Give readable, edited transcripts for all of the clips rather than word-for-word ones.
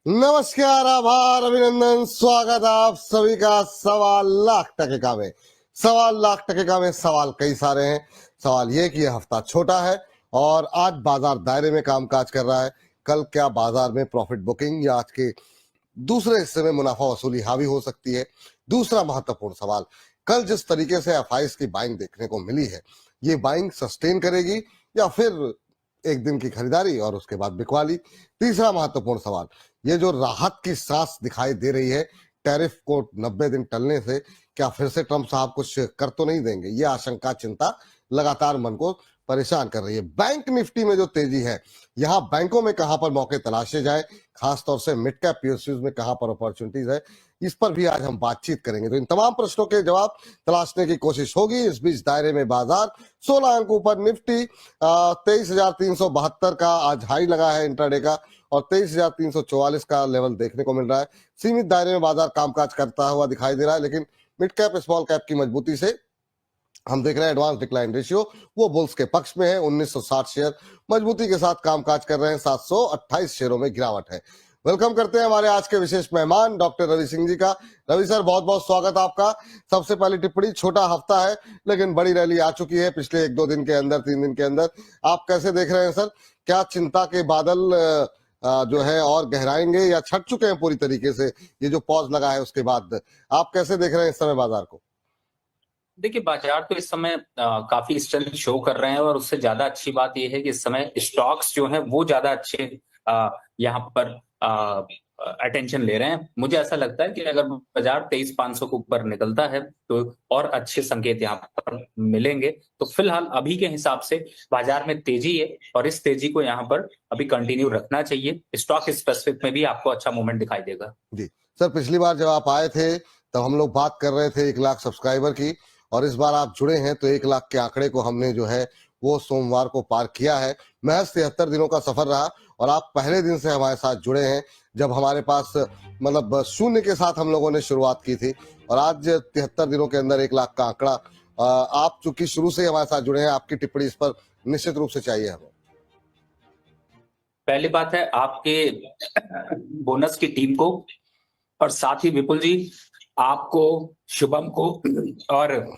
नमस्कार, आभार, अभिनंदन, स्वागत आप सभी का सवाल लाख टके का में। सवाल लाख टके का में सवाल कई सारे हैं। सवाल ये कि यह हफ्ता छोटा है और आज बाजार दायरे में कामकाज कर रहा है। कल क्या बाजार में प्रॉफिट बुकिंग या आज के दूसरे हिस्से में मुनाफा वसूली हावी हो सकती है? दूसरा महत्वपूर्ण सवाल, कल जिस तरीके से एफआईएस की बाइंग देखने को मिली है, ये बाइंग सस्टेन करेगी या फिर एक दिन की खरीदारी और उसके बाद बिकवाली? तीसरा महत्वपूर्ण सवाल, ये जो राहत की सांस दिखाई दे रही है टैरिफ को 90 दिन टलने से, क्या फिर से ट्रंप साहब कुछ कर तो नहीं देंगे? ये आशंका, चिंता लगातार मन को परेशान कर रही है। बैंक निफ्टी में जो तेजी है, यहाँ बैंकों में कहां पर मौके तलाशे जाए, खासतौर से मिड कैप पीएसयूज में कहां पर अपॉर्चुनिटीज है, इस पर भी आज हम बातचीत करेंगे। तो इन तमाम प्रश्नों के जवाब तलाशने की कोशिश होगी। इस बीच दायरे में बाजार 16 अंक ऊपर, निफ्टी 23,372 का आज हाई लगा है इंट्राडे का और 23,344 का लेवल देखने को मिल रहा है। सीमित दायरे में बाजार कामकाज करता हुआ दिखाई दे रहा है, लेकिन मिड कैप स्मॉल कैप की मजबूती से हम देख रहे हैं एडवांस डिक्लाइन रेशियो वो बुल्स के पक्ष में है। 1960 शेयर मजबूती के साथ कामकाज कर रहे हैं। 728 शेयरों में गिरावट है। वेलकम करते हैं हमारे आज के विशेष मेहमान डॉक्टर रवि सिंह जी का। रवि सर, बहुत बहुत स्वागत आपका। सबसे पहली टिप्पणी, छोटा हफ्ता है लेकिन बड़ी रैली आ चुकी है पिछले 1-2 दिन के अंदर, 3 दिन के अंदर। आप कैसे देख रहे हैं सर? क्या चिंता के बादल जो है और गहराएंगे या छट चुके हैं पूरी तरीके से? ये जो पॉज लगा है उसके बाद आप कैसे देख रहे हैं इस समय बाजार को? देखिए, बाजार तो इस समय काफी स्ट्रेंथ शो कर रहे हैं और उससे ज्यादा अच्छी बात यह है कि इस समय स्टॉक्स जो हैं वो ज्यादा अच्छे यहाँ पर अटेंशन ले रहे हैं। मुझे ऐसा लगता है कि अगर बाजार 23,500 के ऊपर निकलता है तो और अच्छे संकेत यहाँ पर मिलेंगे। तो फिलहाल अभी के हिसाब से बाजार में तेजी है और इस तेजी को यहाँ पर अभी कंटिन्यू रखना चाहिए। स्टॉक स्पेसिफिक में भी आपको अच्छा मूवमेंट दिखाई देगा। जी सर, पिछली बार जब आप आए थे तब हम लोग बात कर रहे थे 1 लाख सब्सक्राइबर की, और इस बार आप जुड़े हैं तो 1 लाख के आंकड़े को हमने जो है वो सोमवार को पार किया है। महज 73 दिनों का सफर रहा और आप पहले दिन से हमारे साथ जुड़े हैं, जब हमारे पास मतलब शून्य के साथ हम लोगों ने शुरुआत की थी, और आज 73 दिनों के अंदर 1 लाख का आंकड़ा। आप चूंकि शुरू से हमारे साथ जुड़े हैं, आपकी टिप्पणी इस पर निश्चित रूप से चाहिए हमें। पहली बात है आपके बोनस की टीम को, और साथ ही विपुल जी आपको, शुभम को और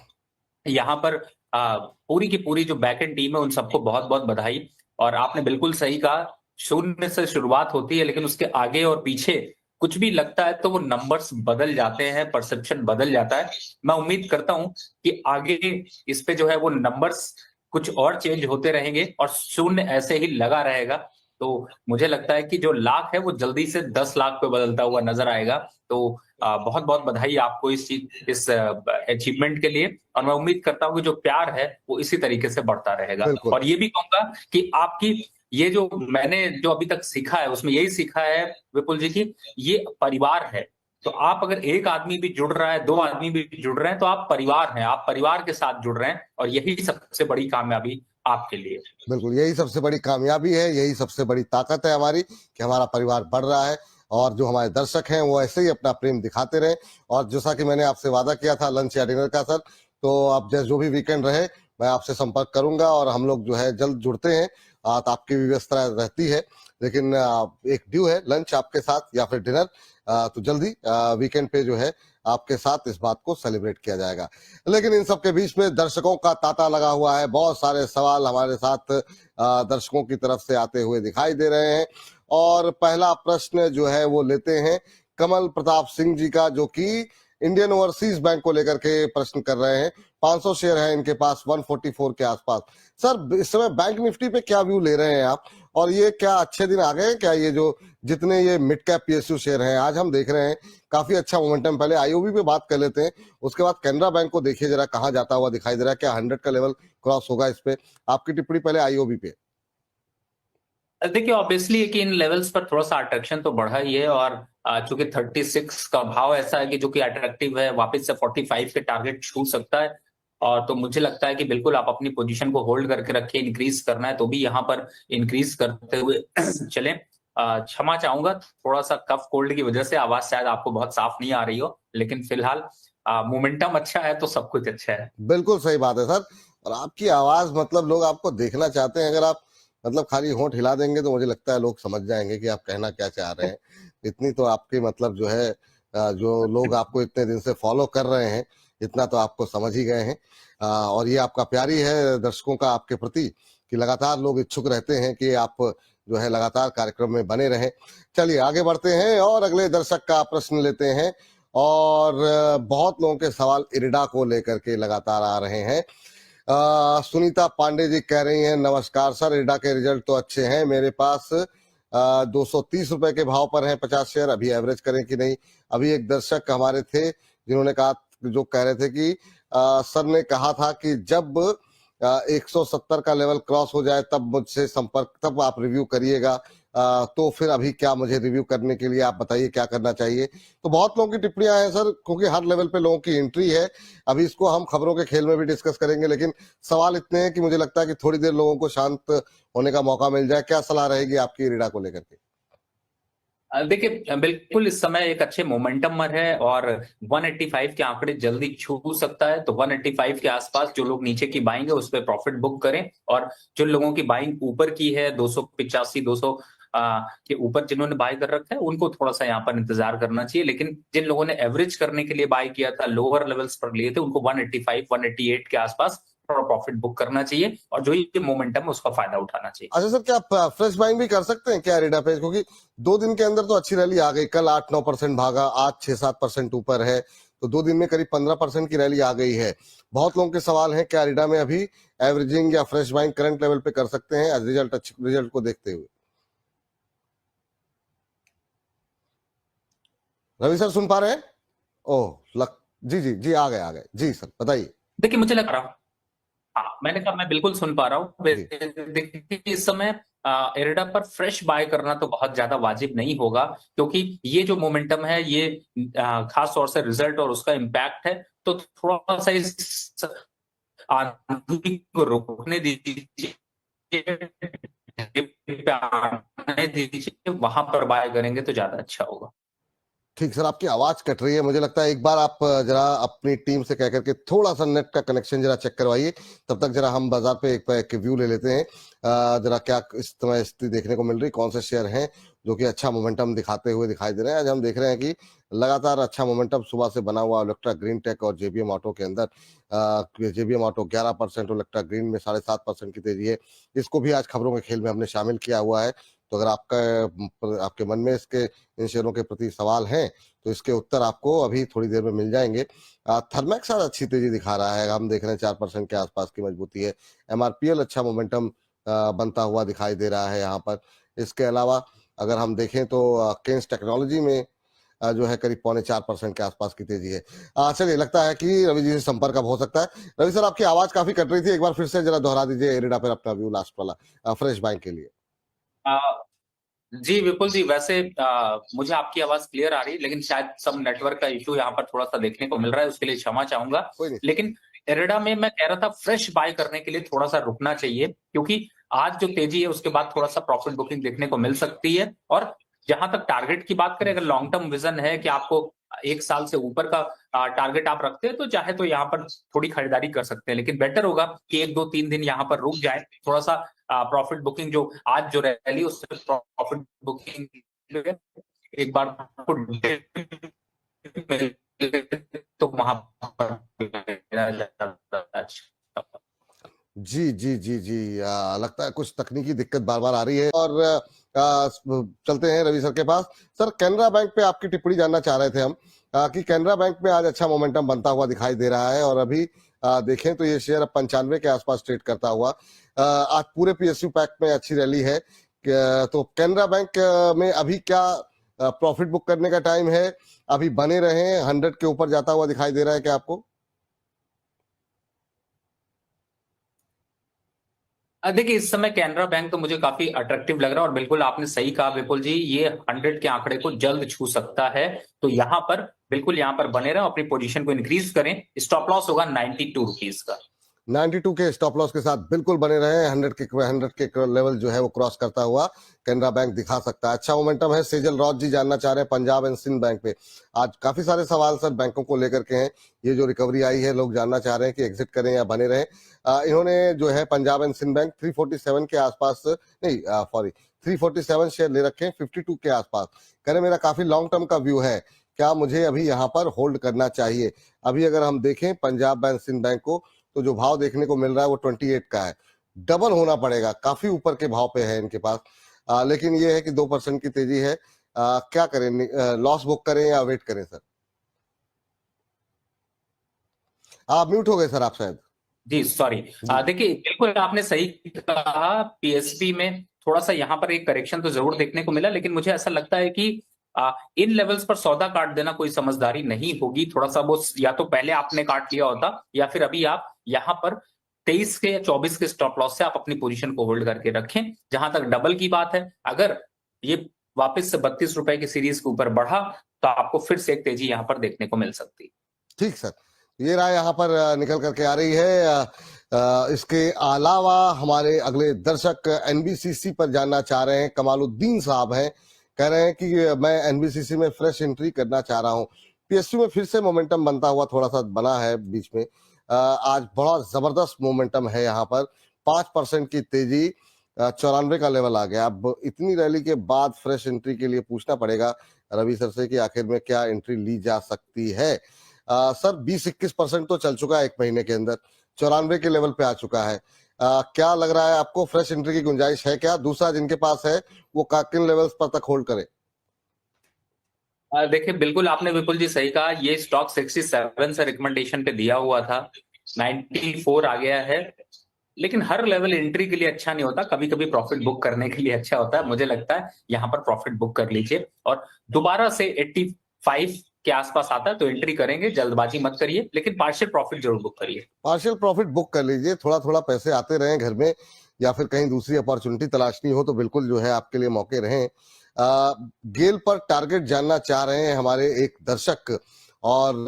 यहाँ पर पूरी की पूरी जो बैकएंड टीम है उन सबको बहुत बहुत बधाई। और आपने बिल्कुल सही कहा, शून्य से शुरुआत होती है लेकिन उसके आगे और पीछे कुछ भी लगता है तो वो नंबर्स बदल जाते हैं, परसेप्शन बदल जाता है। मैं उम्मीद करता हूं कि आगे इस पे जो है वो नंबर्स कुछ और चेंज होते रहेंगे और शून्य ऐसे ही लगा रहेगा। तो मुझे लगता है कि जो लाख है वो जल्दी से 10 लाख पे बदलता हुआ नजर आएगा। तो बहुत बहुत बधाई आपको इस अचीवमेंट के लिए, और मैं उम्मीद करता हूँ कि जो प्यार है वो इसी तरीके से बढ़ता रहेगा। और ये भी कहूंगा कि आपकी ये जो मैंने जो अभी तक सीखा है उसमें यही सीखा है विपुल जी की ये परिवार है। तो आप अगर एक आदमी भी जुड़ रहा है, 2 आदमी भी जुड़ रहे हैं, तो आप परिवार हैं, आप परिवार के साथ जुड़ रहे हैं, और यही सबसे बड़ी कामयाबी आपके लिए। बिल्कुल, यही सबसे बड़ी कामयाबी है, यही सबसे बड़ी ताकत है हमारी कि हमारा परिवार बढ़ रहा है और जो हमारे दर्शक हैं वो ऐसे ही अपना प्रेम दिखाते रहे। और जैसा कि मैंने आपसे वादा किया था लंच या डिनर का सर, तो अब जो भी वीकेंड रहे मैं आपसे संपर्क करूंगा और हम लोग जो है जल्द जुड़ते हैं। तो आपकी भी व्यवस्था रहती है, लेकिन एक ड्यू है लंच आपके साथ या फिर डिनर, तो जल्दी वीकेंड पे जो है आपके साथ इस बात को सेलिब्रेट किया जाएगा। लेकिन इन सब के बीच में दर्शकों का तांता लगा हुआ है। बहुत सारे सवाल हमारे साथ दर्शकों की तरफ से आते हुए दिखाई दे रहे हैं, और पहला प्रश्न जो है वो लेते हैं कमल प्रताप सिंह जी का, जो कि इंडियन ओवरसीज बैंक को लेकर के प्रश्न कर रहे हैं। 500 शेयर है इनके पास 144 के आसपास। सर, इस समय बैंक निफ्टी पे क्या व्यू ले रहे हैं आप, और ये क्या अच्छे दिन आ गए क्या? ये जो जितने ये मिड कैप पीएसयू शेयर हैं आज हम देख रहे हैं काफी अच्छा मोमेंटम। पहले आईओबी पे बात कर लेते हैं, उसके बाद कैनरा बैंक को देखिए जरा कहाँ जाता हुआ दिखाई दे रहा है। क्या 100 का लेवल क्रॉस होगा इस पे? आपकी टिप्पणी पहले आईओबी पे। देखिए, ऑब्वियसली कि इन लेवल्स पर थोड़ा सा अट्रैक्शन तो बढ़ा ही है, और चूंकि 36 का भाव ऐसा है कि जो कि अट्रैक्टिव है, वापस से 45 के टारगेट छू सकता है। और तो मुझे लगता है कि बिल्कुल आप अपनी पोजीशन को होल्ड करके रखिए। इंक्रीज करना है तो भी यहाँ पर इंक्रीज करते हुए चलें। क्षमा चाहूंगा, थोड़ा सा कफ कोल्ड की वजह से आवाज शायद आपको बहुत साफ नहीं आ रही हो, लेकिन फिलहाल मोमेंटम अच्छा है तो सब कुछ अच्छा है। बिल्कुल सही बात है सर, और आपकी आवाज मतलब लोग आपको देखना चाहते हैं। अगर आप मतलब खाली होंठ हिला देंगे तो मुझे लगता है लोग समझ जाएंगे कि आप कहना क्या चाह रहे हैं। इतनी तो आपकी मतलब जो है जो लोग आपको इतने दिन से फॉलो कर रहे हैं, इतना तो आपको समझ ही गए हैं। और ये आपका प्यार ही है दर्शकों का आपके प्रति कि लगातार लोग इच्छुक रहते हैं कि आप जो है लगातार कार्यक्रम में बने रहें। चलिए आगे बढ़ते हैं और अगले दर्शक का प्रश्न लेते हैं। और बहुत लोगों के सवाल इरिडा को लेकर के लगातार आ रहे हैं। सुनीता पांडे जी कह रही हैं, नमस्कार सर, इरिडा के रिजल्ट तो अच्छे हैं, मेरे पास 230 रुपए के भाव पर हैं 50 शेयर, अभी एवरेज करें कि नहीं। अभी एक दर्शक हमारे थे जिन्होंने कहा, जो कह रहे थे कि सर ने कहा था कि जब 170 का लेवल क्रॉस हो जाए तब मुझसे संपर्क, तब आप रिव्यू करिएगा। तो फिर अभी क्या मुझे रिव्यू करने के लिए आप बताइए क्या करना चाहिए। तो बहुत लोगों की टिप्पणियां हैं सर, क्योंकि हर लेवल पे लोगों की एंट्री है। अभी इसको हम खबरों के खेल में भी डिस्कस करेंगे, लेकिन सवाल इतने हैं कि मुझे लगता है कि थोड़ी देर लोगों को शांत होने का मौका मिल जाए। क्या सलाह रहेगी आपकी इरिडा को लेकर के? देखिए बिल्कुल इस समय एक अच्छे मोमेंटम में है और 185 के आंकड़े जल्दी छू सकता है। तो 185 के आसपास जो लोग नीचे की बाइंग है उस पर प्रॉफिट बुक करें, और जो लोगों की बाइंग ऊपर की है 285 200 के ऊपर जिन्होंने बाय कर रखा है उनको थोड़ा सा यहाँ पर इंतजार करना चाहिए। लेकिन जिन लोगों ने एवरेज करने के लिए बाय किया था, लोअर लेवल्स पर लिए थे, उनको 185 188 के आसपास थोड़ा प्रॉफिट बुक करना चाहिए और जो ये मोमेंटम है उसका फायदा उठाना चाहिए। अच्छा सर, क्या आप फ्रेश बाइंग भी कर सकते हैं क्या इरिडा पे? क्योंकि 2 दिन के अंदर तो अच्छी रैली आ गई, कल 8-9% भागा, आज 6-7% ऊपर है, तो 2 दिन में करीब 15% की रैली आ गई है। बहुत लोगों के सवाल हैं, क्या इरिडा में अभी एवरेजिंग या फ्रेश बाइंग करंट लेवल पे कर सकते हैं रिजल्ट को देखते हुए? रवि सर सुन पा रहे हैं? ओह जी जी जी, आ गए जी सर, बताइए। देखिए मुझे लग रहा, हाँ मैंने कहा मैं बिल्कुल सुन पा रहा हूँ। जी देखिए इस समय एरिडा पर फ्रेश बाय करना तो बहुत ज्यादा वाजिब नहीं होगा, क्योंकि ये जो मोमेंटम है ये खास तौर से रिजल्ट और उसका इम्पैक्ट है। तो थोड़ा सा इस आंधी को रोकने दीजिए, आने दीजिए, वहां पर बाय करेंगे तो ज्यादा अच्छा होगा। ठीक सर, आपकी आवाज कट रही है, मुझे लगता है एक बार आप जरा अपनी टीम से कह करके थोड़ा सा नेट का कनेक्शन जरा चेक करवाइए। तब तक जरा हम बाजार पे एक व्यू ले लेते हैं। जरा क्या इस समय स्थिति देखने को मिल रही, कौन से शेयर हैं जो कि अच्छा मोमेंटम दिखाते हुए दिखाई दे रहे हैं। आज हम देख रहे हैं कि लगातार अच्छा मोमेंटम सुबह से बना हुआ इलेक्ट्रा ग्रीन टेक और जेबीएम ऑटो के अंदर। जेबीएम ऑटो 11% और इलेक्ट्रा ग्रीन में 7.5% की तेजी है। इसको भी आज खबरों के खेल में हमने शामिल किया हुआ है। तो अगर आपके मन में इसके इन शेयरों के प्रति सवाल हैं तो इसके उत्तर आपको अभी थोड़ी देर में मिल जाएंगे। थर्मैक्स आज अच्छी तेजी दिखा रहा है, हम देख रहे हैं 4% के आसपास की मजबूती है। एमआरपीएल अच्छा मोमेंटम बनता हुआ दिखाई दे रहा है यहाँ पर। इसके अलावा अगर हम देखें तो केन्स टेक्नोलॉजी में जो है करीब 3.25% के आसपास की तेजी है। चलिए, लगता है कि रवि जी से संपर्क अब हो सकता है। रवि सर, आपकी आवाज काफी कट रही थी, एक बार फिर से जरा दोहरा दीजिए एरिडा पर अपना व्यू लास्ट वाला फ्रेश बाइंग के लिए। जी विपुल जी, वैसे मुझे आपकी आवाज क्लियर आ रही है, लेकिन शायद सब नेटवर्क का इशू यहाँ पर थोड़ा सा देखने को मिल रहा है, उसके लिए क्षमा चाहूंगा। कोई नहीं। लेकिन एरिडा में मैं कह रहा था फ्रेश बाय करने के लिए थोड़ा सा रुकना चाहिए, क्योंकि आज जो तेजी है उसके बाद थोड़ा सा प्रॉफिट बुकिंग देखने को मिल सकती है। और जहां तक टारगेट की बात करें, अगर लॉन्ग टर्म विजन है कि आपको 1 साल से ऊपर का टारगेट आप रखते हैं, तो चाहे तो यहाँ पर थोड़ी खरीदारी कर सकते हैं। लेकिन बेटर होगा कि 1 2 3 दिन यहाँ पर रुक जाए, थोड़ा सा प्रॉफिट बुकिंग जो आज जो रैली उससे प्रॉफिट बुकिंग एक बार तो वहां जी जी जी जी, लगता है कुछ तकनीकी दिक्कत बार बार आ रही है। और चलते हैं रवि सर के पास। सर, कैनरा बैंक पे आपकी टिप्पणी जानना चाह रहे थे हम, कि कैनरा बैंक में आज अच्छा मोमेंटम बनता हुआ दिखाई दे रहा है और अभी देखें तो ये शेयर अब 95 के आसपास ट्रेड करता हुआ। आज पूरे पीएसयू पैक में अच्छी रैली है। तो कैनरा बैंक में अभी क्या प्रॉफिट बुक करने का टाइम है? अभी बने रहे, 100 के ऊपर जाता हुआ दिखाई दे रहा है क्या आपको? देखिए इस समय कैनरा बैंक तो मुझे काफी अट्रैक्टिव लग रहा है, और बिल्कुल आपने सही कहा विपुल जी, ये 100 के आंकड़े को जल्द छू सकता है। तो यहाँ पर बिल्कुल यहाँ पर बने रहें, अपनी पोजीशन को इंक्रीज करें। स्टॉप लॉस होगा 92 रुपीज का। 92 के स्टॉप लॉस के साथ बिल्कुल बने रहे। 100 के लेवल जो है वो क्रॉस करता हुआ कैनरा बैंक दिखा सकता है। अच्छा मोमेंटम है। सेजल रॉज जी जानना चाह रहे हैं पंजाब एंड सिंध बैंक पे। आज काफी सारे सवाल सर बैंकों को लेकर के हैं। ये जो रिकवरी आई है, लोग जानना चाह रहे हैं कि एग्जिट करें या बने रहें। इन्होंने जो है पंजाब एंड सिंध बैंक 347 के आसपास, नहीं सॉरी 347 शेयर ले रखे हैं 52 के आसपास। कह रहे मेरा काफी लॉन्ग टर्म का व्यू है, क्या मुझे अभी यहाँ पर होल्ड करना चाहिए? अभी अगर हम देखें पंजाब एंड सिंध बैंक को, तो जो भाव देखने को मिल रहा है वो 28 का है। डबल होना पड़ेगा, काफी ऊपर के भाव पे है इनके पास। लेकिन ये है कि 2% की तेजी है। क्या करें, लॉस बुक करें या वेट करें सर? आप म्यूट हो गए सर, आप शायद। जी सॉरी। देखिए बिल्कुल आपने सही कहा, पीएसपी में थोड़ा सा यहाँ पर एक करेक्शन तो जरूर देखने को मिला, लेकिन मुझे ऐसा लगता है कि इन लेवल्स पर सौदा काट देना कोई समझदारी नहीं होगी। थोड़ा सा वो या तो पहले आपने काट लिया होता, या फिर अभी आप यहाँ पर 23 के या 24 के स्टॉप लॉस से आप अपनी पोजीशन को होल्ड करके रखें। जहां तक डबल की बात है, अगर ये वापस से 32 रुपए की सीरीज के ऊपर बढ़ा तो आपको फिर से एक तेजी यहाँ पर देखने को मिल सकती है। ठीक सर, ये राय यहाँ पर निकल करके आ रही है। इसके अलावा हमारे अगले दर्शक एनबीसीसी पर जानना चाह रहे हैं। कमालुद्दीन साहब हैं, कह रहे हैं कि मैं एनबीसीसी में फ्रेश एंट्री करना चाह रहा हूँ। पीएसयू में फिर से मोमेंटम बनता हुआ थोड़ा सा बना है बीच में। आज बड़ा जबरदस्त मोमेंटम है यहाँ पर, 5% की तेजी, 94 का लेवल आ गया। अब इतनी रैली के बाद फ्रेश एंट्री के लिए पूछना पड़ेगा रवि सर से कि आखिर में क्या एंट्री ली जा सकती है। सर 20-21% तो चल चुका है एक महीने के अंदर, 94 के लेवल पे आ चुका है। क्या लग रहा है आपको, फ्रेश एंट्री की गुंजाइश है क्या? दूसरा जिनके पास है वो किन लेवल्स पर तक होल्ड करे? देखिए बिल्कुल आपने विपुल जी सही कहा, ये स्टॉक 67 से रिकमेंडेशन पे दिया हुआ था, 94 आ गया है। लेकिन हर लेवल एंट्री के लिए अच्छा नहीं होता, कभी कभी प्रॉफिट बुक करने के लिए अच्छा होता है। मुझे लगता है यहाँ पर प्रॉफिट बुक कर लीजिए, और दोबारा से 85 के आसपास आता है तो एंट्री करेंगे। जल्दबाजी मत करिए, लेकिन पार्शियल प्रॉफिट जरूर बुक करिए। पार्शियल प्रॉफिट बुक कर लीजिए, थोड़ा थोड़ा पैसे आते रहें घर में, या फिर कहीं दूसरी अपॉर्चुनिटी तलाशनी हो तो बिल्कुल जो है आपके लिए मौके रहें। गेल पर टारगेट जानना चाह रहे हैं हमारे एक दर्शक, और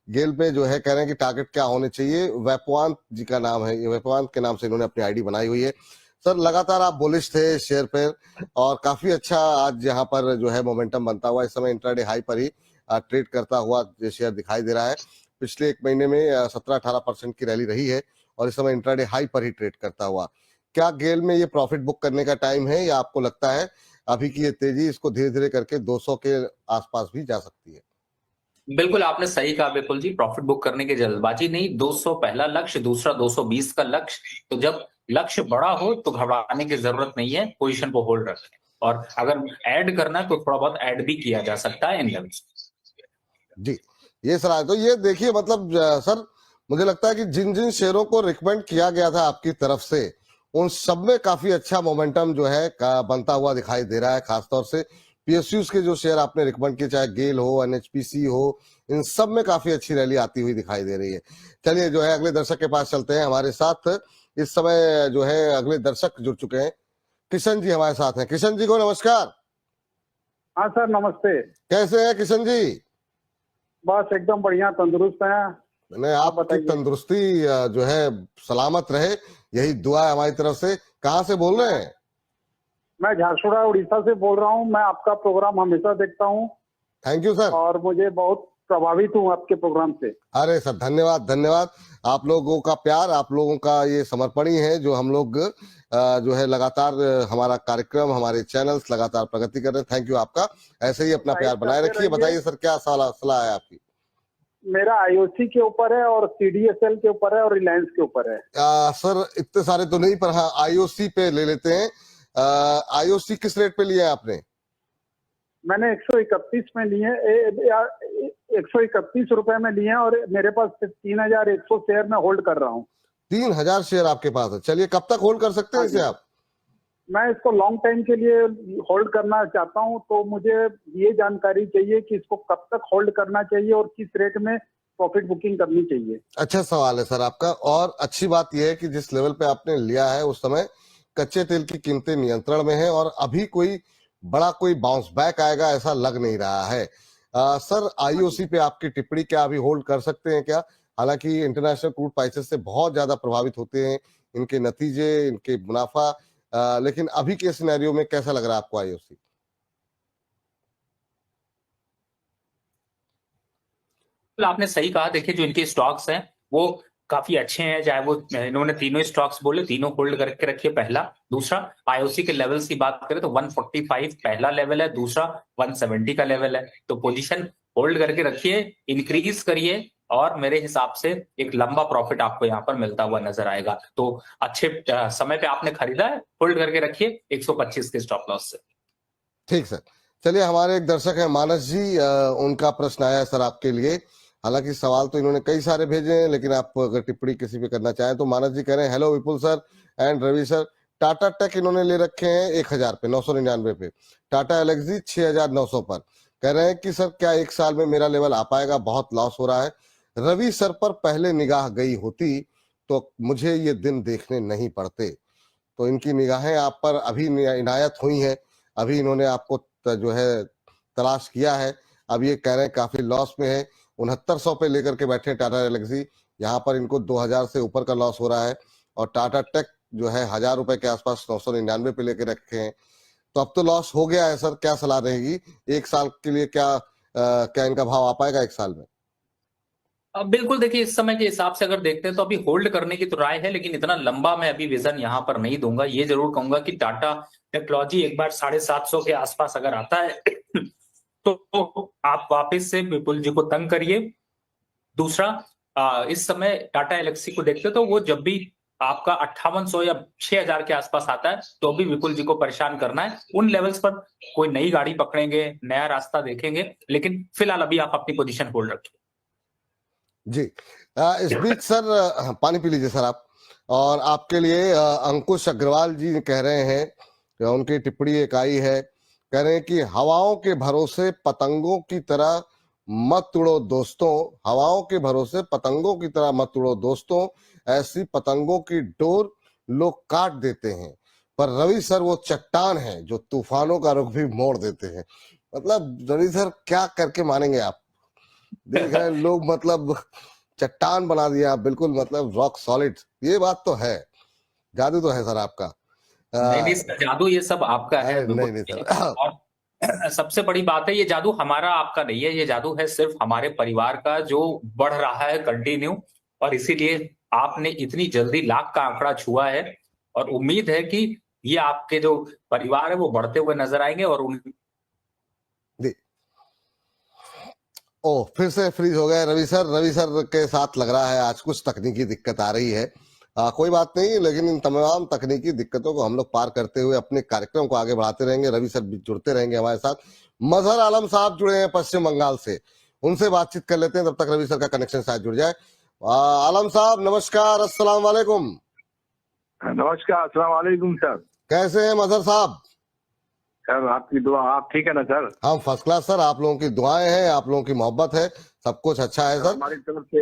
गेल पे जो है कह रहे हैं कि टारगेट क्या होने चाहिए। वैपवांत जी का नाम है, ये वैपवांत के नाम से इन्होंने अपनी आईडी बनाई हुई है। सर लगातार आप बुलिश थे शेयर पर, और काफी अच्छा आज यहाँ पर जो है मोमेंटम बनता हुआ, इस समय इंट्राडे हाई पर ही ट्रेड करता हुआ ये शेयर दिखाई दे रहा है। पिछले एक महीने में 17-18% की रैली रही है, और इस समय इंट्राडे हाई पर ही ट्रेड करता हुआ। क्या गेल में ये प्रॉफिट बुक करने का टाइम है, या आपको लगता है अभी की ये तेजी इसको धीरे धीरे करके 200 के आसपास भी जा सकती है? बिल्कुल आपने सही कहा विपुल जी, प्रॉफिट बुक करने की जल्दबाजी नहीं। 200 पहला लक्ष्य, दूसरा 220 का लक्ष्य। तो जब लक्ष्य बड़ा हो तो घबराने की जरूरत नहीं है, पोजीशन को होल्ड रखें। और अगर ऐड करना है तो थोड़ा बहुत ऐड भी किया जा सकता है इन लेवल्स। जी, ये सर आए तो ये देखिए, मतलब सर मुझे लगता है कि जिन जिन शेयरों को रिकमेंड किया गया था आपकी तरफ से, उन सब में काफी अच्छा मोमेंटम जो है बनता हुआ दिखाई दे रहा है। खासतौर से पीएसयूज के जो शेयर आपने रिकमेंड किए, चाहे गेल हो, एनएचपीसी हो, इन सब में काफी अच्छी रैली आती हुई दिखाई दे रही है। चलिए जो है अगले दर्शक के पास चलते हैं। हमारे साथ इस समय जो है अगले दर्शक जुड़ चुके हैं, किशन जी हमारे साथ हैं। किशन जी को नमस्कार। हाँ सर नमस्ते। कैसे हैं किशन जी? बस एकदम बढ़िया, तंदुरुस्त हैं। मैंने आपकी तंदुरुस्ती जो है सलामत रहे, यही दुआ है हमारी तरफ से। कहाँ से बोल रहे हैं? मैं झारसुगुड़ा उड़ीसा से बोल रहा हूँ। मैं आपका प्रोग्राम हमेशा देखता हूँ। Thank you sir. और मुझे बहुत प्रभावित हूँ आपके प्रोग्राम से। अरे सर धन्यवाद धन्यवाद। आप लोगों का प्यार, आप लोगों का ये समर्पण ही है जो हम लोग जो है लगातार हमारा कार्यक्रम, हमारे चैनल्स लगातार प्रगति कर रहे हैं। थैंक यू आपका, ऐसे ही अपना प्यार बनाए रखिए। बताइए सर क्या सलाह है आपकी? मेरा आईओसी के ऊपर है, और सीडीएसएल के ऊपर है, और रिलायंस के ऊपर है। सर इतने सारे तो नहीं, पर हाँ आईओसी पे ले लेते हैं। आईओसी किस रेट पे लिया है आपने? मैंने 131 में लिए, 131 रुपए में लिए, और मेरे पास 3100 शेयर में होल्ड कर रहा हूँ। 3000 शेयर आपके पास है। चलिए कब तक होल्ड कर सकते हैं इसे आप? मैं इसको लॉन्ग टाइम के लिए होल्ड करना चाहता हूं, तो मुझे ये जानकारी चाहिए कि इसको कब तक होल्ड करना चाहिए और किस रेट में प्रॉफिट बुकिंग करनी चाहिए। अच्छा सवाल है सर आपका, और अच्छी बात यह है कि जिस लेवल पे आपने लिया है उस समय कच्चे तेल की कीमतें नियंत्रण में है, और अभी कोई बाउंस बैक आएगा ऐसा लग नहीं रहा है। सर आईओसी पे आपकी टिप्पणी, क्या अभी होल्ड कर सकते हैं क्या? हालांकि इंटरनेशनल क्रूड प्राइसेस से बहुत ज्यादा प्रभावित होते हैं इनके नतीजे, इनके मुनाफा, लेकिन अभी के सिनेरियो में कैसा लग रहा है आपको आईओसी? आपने सही कहा। देखिए, जो इनके स्टॉक्स हैं वो काफी अच्छे हैं, चाहे वो इन्होंने तीनों स्टॉक्स बोले, तीनों होल्ड करके रखिए। पहला, दूसरा, आईओसी के लेवल्स की बात करें तो 145 पहला लेवल है, दूसरा 170 का लेवल है। तो पोजीशन होल्ड करके रखिए, इंक्रीज करिए, और मेरे हिसाब से एक लंबा प्रॉफिट आपको यहाँ पर मिलता हुआ नजर आएगा। तो अच्छे समय पे आपने खरीदा है, होल्ड करके रखिए 125 के स्टॉप लॉस से। ठीक सर, चलिए हमारे एक दर्शक है मानस जी, उनका प्रश्न आया है सर आपके लिए। हालांकि सवाल तो इन्होंने कई सारे भेजे हैं, लेकिन आप अगर टिप्पणी किसी पे करना चाहें तो मानस जी कह रहे हैं, hello Vipul sir and Ravi sir, Tata tech इन्होंने ले रखे हैं 1000 पे, 999 पे, टाटा एलेक्सी 6900 पर। कह रहे हैं कि सर क्या एक साल में मेरा लेवल आ पाएगा, बहुत लॉस हो रहा है। रवि सर पर पहले निगाह गई होती तो मुझे ये दिन देखने नहीं पड़ते। तो इनकी निगाहें आप पर अभी इनायत हुई हैं, अभी इन्होंने आपको जो है तलाश किया है। अब ये कह रहे हैं काफी लॉस में है, 6900 पे लेकर के बैठे टाटा एलेक्सी, यहाँ पर इनको 2000 से ऊपर का लॉस हो रहा है। और टाटा टेक जो है 1000 रुपए के आसपास 999 पे लेकर रखे हैं। तो अब तो लॉस हो गया है सर, क्या सलाह रहेगी एक साल के लिए? क्या इनका भाव आ पाएगा एक साल में? अब बिल्कुल देखिए, इस समय के हिसाब से अगर देखते हैं तो अभी होल्ड करने की तो राय है, लेकिन इतना लंबा मैं अभी विजन यहाँ पर नहीं दूंगा। ये जरूर कहूंगा कि टाटा टेक्नोलॉजी एक बार 750 के आसपास अगर आता है तो आप वापस से विपुल जी को तंग करिए। दूसरा, इस समय टाटा एलेक्सी को देखते तो वो जब भी आपका 5800 या 6000 के आसपास आता है तो भी विपुल जी को परेशान करना है। उन लेवल्स पर कोई नई गाड़ी पकड़ेंगे, नया रास्ता देखेंगे, लेकिन फिलहाल अभी आप अपनी पोजीशन होल्ड रखिए। जी, इस बीच सर पानी पी लीजिए सर आप। और आपके लिए अंकुश अग्रवाल जी कह रहे हैं, उनकी टिप्पणी एक आई है, कह रहे हैं कि हवाओं के भरोसे पतंगों की तरह मत उड़ो दोस्तों, हवाओं के भरोसे पतंगों की तरह मत उड़ो दोस्तों, ऐसी पतंगों की डोर लोग काट देते हैं, पर रवि सर वो चट्टान है जो तूफानों का रुख भी मोड़ देते हैं। मतलब रवि सर क्या करके मानेंगे आप? देख रहे हैं लोग, मतलब चट्टान बना दिया बिल्कुल, मतलब रॉक सॉलिड। ये बात तो है, जादू तो है सर आपका। नहीं, जादू ये सब आपका है नहीं नहीं सर। और सबसे बड़ी बात है, ये जादू हमारा आपका नहीं है, ये जादू है सिर्फ हमारे परिवार का, जो बढ़ रहा है कंटिन्यू। और इसीलिए आपने इतनी जल्दी लाख का आंकड़ा छुआ है, और उम्मीद है कि ये आपके जो परिवार है वो बढ़ते हुए नजर आएंगे। और ओ, फिर से फ्रीज हो गए रवि सर। रवि सर के साथ लग रहा है आज कुछ तकनीकी दिक्कत आ रही है। कोई बात नहीं, लेकिन इन तमाम तकनीकी दिक्कतों को हम लोग पार करते हुए अपने कार्यक्रम को आगे बढ़ाते रहेंगे। रवि सर भी जुड़ते रहेंगे हमारे साथ। मजहर आलम साहब जुड़े हैं पश्चिम बंगाल से, उनसे बातचीत कर लेते हैं, तब तक रवि सर का कनेक्शन शायद जुड़ जाए। आलम साहब नमस्कार, अस्सलाम वालेकुम। नमस्कार, अस्सलाम वालेकुम सर। कैसे हैं मजहर साहब? सर आपकी दुआ, आप ठीक है ना सर? हम फर्स्ट क्लास सर, आप लोगों की दुआएं हैं, आप लोगों की मोहब्बत है, सब कुछ अच्छा है सर। हमारी तरफ से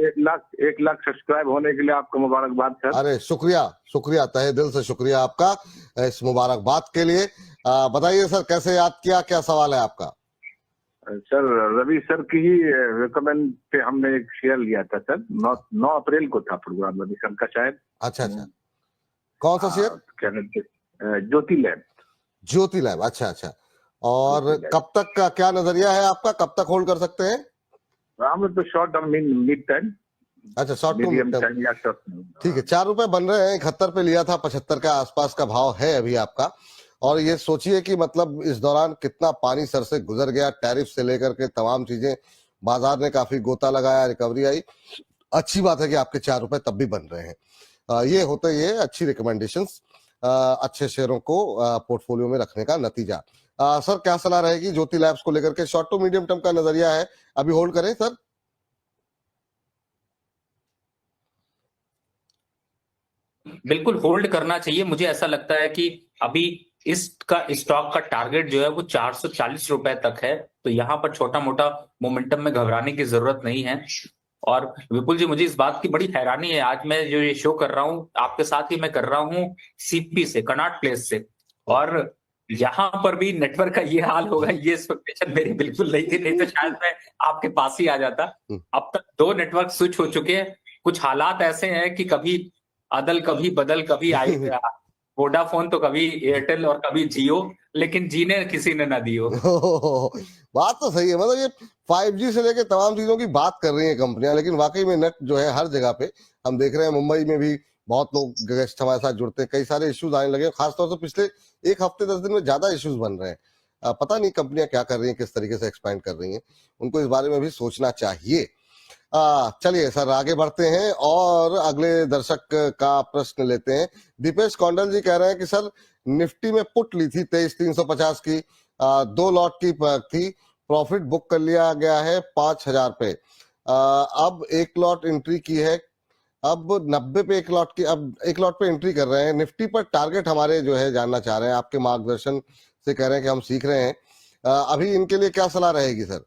1 लाख सब्सक्राइब होने के लिए आपको मुबारकबाद सर। अरे शुक्रिया, शुक्रिया, तहे दिल से शुक्रिया आपका इस मुबारकबाद के लिए। बताइए सर, कैसे याद किया, क्या सवाल है आपका? सर रवि सर की ही रिकमेंड पे हमने एक शेयर लिया था सर। 9 अप्रैल को था प्रोग्राम रवि सर का शायद। अच्छा अच्छा, कौन सा शेयर? क्या कहते हैं, ज्योति लैब। ज्योति लैब, अच्छा अच्छा। और कब तक का क्या नजरिया है आपका, कब तक होल्ड कर सकते हैं? हम तो शॉर्ट टर्म, मिड टाइम। अच्छा, शॉर्ट टर्म, या शॉर्ट टर्म। ठीक है। 4 रुपए बन रहे हैं, 71 पे लिया था, 75 के आसपास का भाव है अभी आपका। और ये सोचिए कि मतलब इस दौरान कितना पानी सर से गुजर गया, टैरिफ से लेकर के तमाम चीजें, बाजार ने काफी गोता लगाया, रिकवरी आई। अच्छी बात है कि आपके 4 रुपए तब भी बन रहे हैं। ये होते ये अच्छी रिकमेंडेशंस, अच्छे शेयरों को पोर्टफोलियो में रखने का नतीजा। सर क्या सलाह रहेगी ज्योति लैब्स को लेकर के? शॉर्ट टू मीडियम टर्म का नजरिया है, अभी होल्ड करें सर? बिल्कुल होल्ड करना चाहिए। मुझे ऐसा लगता है कि अभी इसका स्टॉक का टारगेट जो है वो 440 रुपए तक है, तो यहाँ पर छोटा मोटा मोमेंटम में घबराने की जरूरत नहीं है। और विपुल जी, मुझे इस बात की बड़ी हैरानी है, आज मैं जो ये शो कर रहा हूँ आपके साथ ही मैं कर रहा हूँ सीपी से, कनॉट प्लेस से, और यहाँ पर भी नेटवर्क का ये हाल होगा, ये एक्सपेक्टेशन मेरी बिल्कुल नहीं थी, नहीं तो शायद मैं आपके पास ही आ जाता। अब तक 2 नेटवर्क स्विच हो चुके हैं, कुछ हालात ऐसे हैं कि कभी अदल कभी बदल, कभी आई वोडाफोन तो कभी एयरटेल और कभी जियो, लेकिन जीने किसी ने ना दियो। बात तो सही है, मतलब ये 5G से लेके तमाम चीजों की बात कर रही है कंपनियां, लेकिन वाकई में नेट जो है हर जगह पे हम देख रहे हैं। मुंबई में भी बहुत लोग गेस्ट हमारे साथ जुड़ते हैं, कई सारे इश्यूज आने लगे हैं, खासतौर से पिछले एक हफ्ते 10 दिन में ज्यादा इश्यूज बन रहे हैं। पता नहीं कंपनियां क्या कर रही हैं, किस तरीके से एक्सपैंड कर रही हैं, उनको इस बारे में भी सोचना चाहिए। चलिए सर आगे बढ़ते हैं और अगले दर्शक का प्रश्न लेते हैं। दीपेश कौंडल जी कह रहे हैं कि सर निफ्टी में पुट ली थी 23,350 की, 2 लॉट की थी, प्रॉफिट बुक कर लिया गया है 5,000 पे। अब 1 लॉट एंट्री की है, अब 90 पे 1 लॉट की, अब 1 लॉट पे एंट्री कर रहे हैं। निफ्टी पर टारगेट हमारे जो है जानना चाह रहे हैं, आपके मार्गदर्शन से कह रहे हैं कि हम सीख रहे हैं। अभी इनके लिए क्या सलाह रहेगी सर?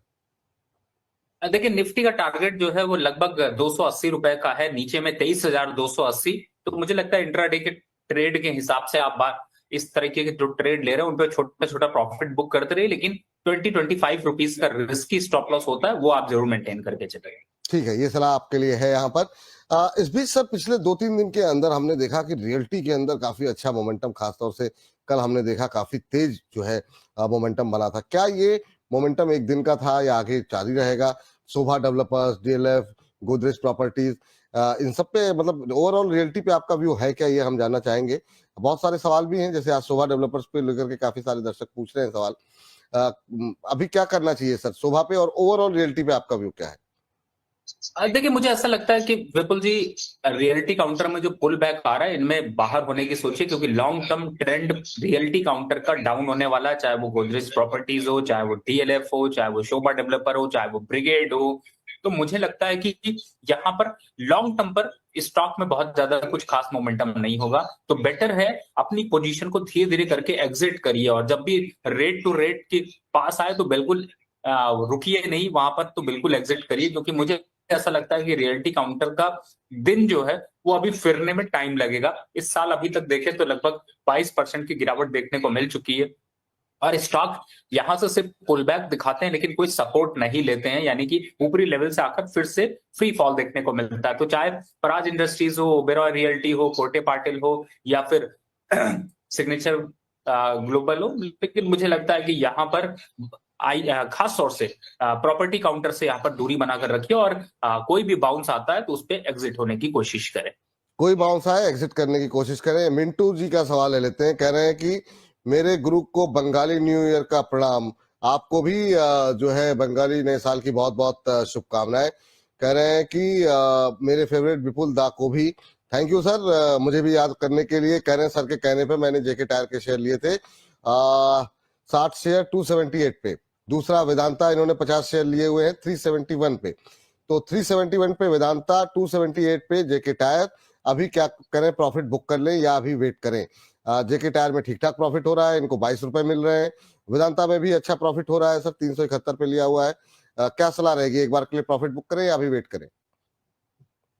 देखिए निफ्टी का टारगेट जो है वो लगभग 280 रुपए का है, नीचे में 23,280। तो मुझे लगता है इंट्राडे के ट्रेड के हिसाब से आप इस तरीके के जो ट्रेड ले रहे हैं उन पर छोटा छोटा प्रॉफिट बुक करते रहिए, लेकिन 20-25 रुपीज का रिस्की स्टॉप लॉस होता है, वो आप जरूर मेंटेन करके चलेंगे। ठीक है, ये सलाह आपके लिए है यहाँ पर। इस बीच सर पिछले 2-3 दिन के अंदर हमने देखा कि रियल्टी के अंदर काफी अच्छा मोमेंटम, खासतौर से कल हमने देखा काफी तेज जो है मोमेंटम बना था। क्या ये मोमेंटम एक दिन का था या आगे जारी रहेगा? शोभा डेवलपर्स, डीएलएफ, गोदरेज प्रॉपर्टीज, इन सब पे मतलब ओवरऑल रियल्टी पे आपका व्यू है क्या, ये हम जानना चाहेंगे। बहुत सारे सवाल भी हैं, जैसे आज शोभा डेवलपर्स पे लेकर के काफी सारे दर्शक पूछ रहे हैं सवाल। अभी क्या करना चाहिए सर शोभा पे, और ओवरऑल रियल्टी पे आपका व्यू क्या है? देखिए मुझे ऐसा लगता है कि विपुल जी, रियल्टी काउंटर में जो पुल बैक आ रहा है इनमें बाहर होने की सोचिए, क्योंकि long term trend realty counter का डाउन होने वाला है, चाहे वो गोदरेज प्रॉपर्टीज हो, चाहे वो डीएलएफ हो, चाहे वो शोभा डेवलपर हो, चाहे वो ब्रिगेड हो। तो मुझे लगता है कि यहाँ पर लॉन्ग टर्म पर स्टॉक में बहुत ज्यादा कुछ खास मोमेंटम नहीं होगा। तो बेटर है अपनी पोजीशन को धीरे धीरे करके एग्जिट करिए, और जब भी रेट टू रेट के पास आए तो बिल्कुल रुकिए नहीं वहां पर, तो बिल्कुल एग्जिट करिए, क्योंकि मुझे ऐसा लगता है कि रियल्टी काउंटर का दिन जो है वो अभी फिरने में टाइम लगेगा। इस साल अभी तक देखें तो लगभग 22% की गिरावट देखने को मिल चुकी है, और स्टॉक यहां से सिर्फ पुल बैक दिखाते हैं लेकिन कोई सपोर्ट नहीं लेते हैं, यानी कि ऊपरी लेवल से आकर फिर से फ्री फॉल देखने को मिलता है। तो चाहे पराज इंडस्ट्रीज हो, ओबेरॉय रियल्टी हो, कोटे पाटिल हो, या फिर सिग्नेचर ग्लोबल हो, लेकिन मुझे लगता है कि यहाँ पर खास तौर से प्रॉपर्टी काउंटर से यहाँ पर दूरी बनाकर रखिए, और कोई भी बाउंस आता है तो उस पर एग्जिट होने की कोशिश करें। कोई बाउंस आए एग्जिट करने की कोशिश करें। मिंटू जी का सवाल ले लेते हैं, कह रहे हैं कि मेरे गुरु को बंगाली न्यू ईयर का प्रणाम, आपको भी जो है बंगाली नए साल की बहुत बहुत शुभकामनाएं। कह रहे हैं कि मेरे फेवरेट विपुल दा को भी थैंक यू सर, मुझे भी याद करने के लिए। कह रहे हैं सर के कहने पे मैंने जेके टायर के शेयर लिए थे, 60 शेयर 278 पे। दूसरा वेदांता, इन्होंने 50 शेयर लिए हुए हैं 371 पे। तो 371 पे वेदांता, 278 पे जेके टायर। अभी क्या करें, प्रॉफिट बुक कर लें या अभी वेट करें? जेके टायर में ठीक ठाक प्रॉफिट हो रहा है, इनको 22 रुपए मिल रहे हैं। वेदांता में भी अच्छा प्रॉफिट हो रहा है सर, 371 पे लिया हुआ है। क्या सलाह रहेगी, एक बार के लिए प्रॉफिट बुक करें या अभी वेट करें?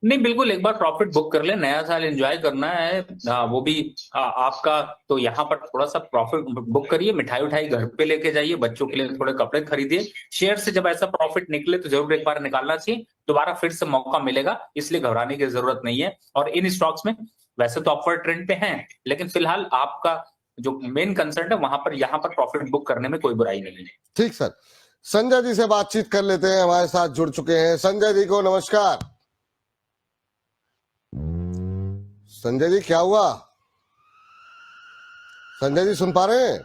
नहीं, बिल्कुल एक बार प्रॉफिट बुक कर ले, नया साल एंजॉय करना है। वो भी आपका, तो यहाँ पर थोड़ा सा प्रॉफिट बुक करिए, मिठाई उठाई घर पे लेके जाइए, बच्चों के लिए थोड़े कपड़े खरीदिए। शेयर से जब ऐसा प्रॉफिट निकले तो जरूर एक बार निकालना चाहिए, दोबारा फिर से मौका मिलेगा, इसलिए घबराने की जरूरत नहीं है। और इन स्टॉक्स में वैसे तो अपवर्ड ट्रेंड पे हैं, लेकिन फिलहाल आपका जो मेन कंसर्न है वहां पर, यहाँ पर प्रॉफिट बुक करने में कोई बुराई नहीं है। ठीक सर, संजय जी से बातचीत कर लेते हैं, हमारे साथ जुड़ चुके हैं। संजय जी को नमस्कार। संजय जी क्या हुआ? संजय जी सुन पा रहे हैं?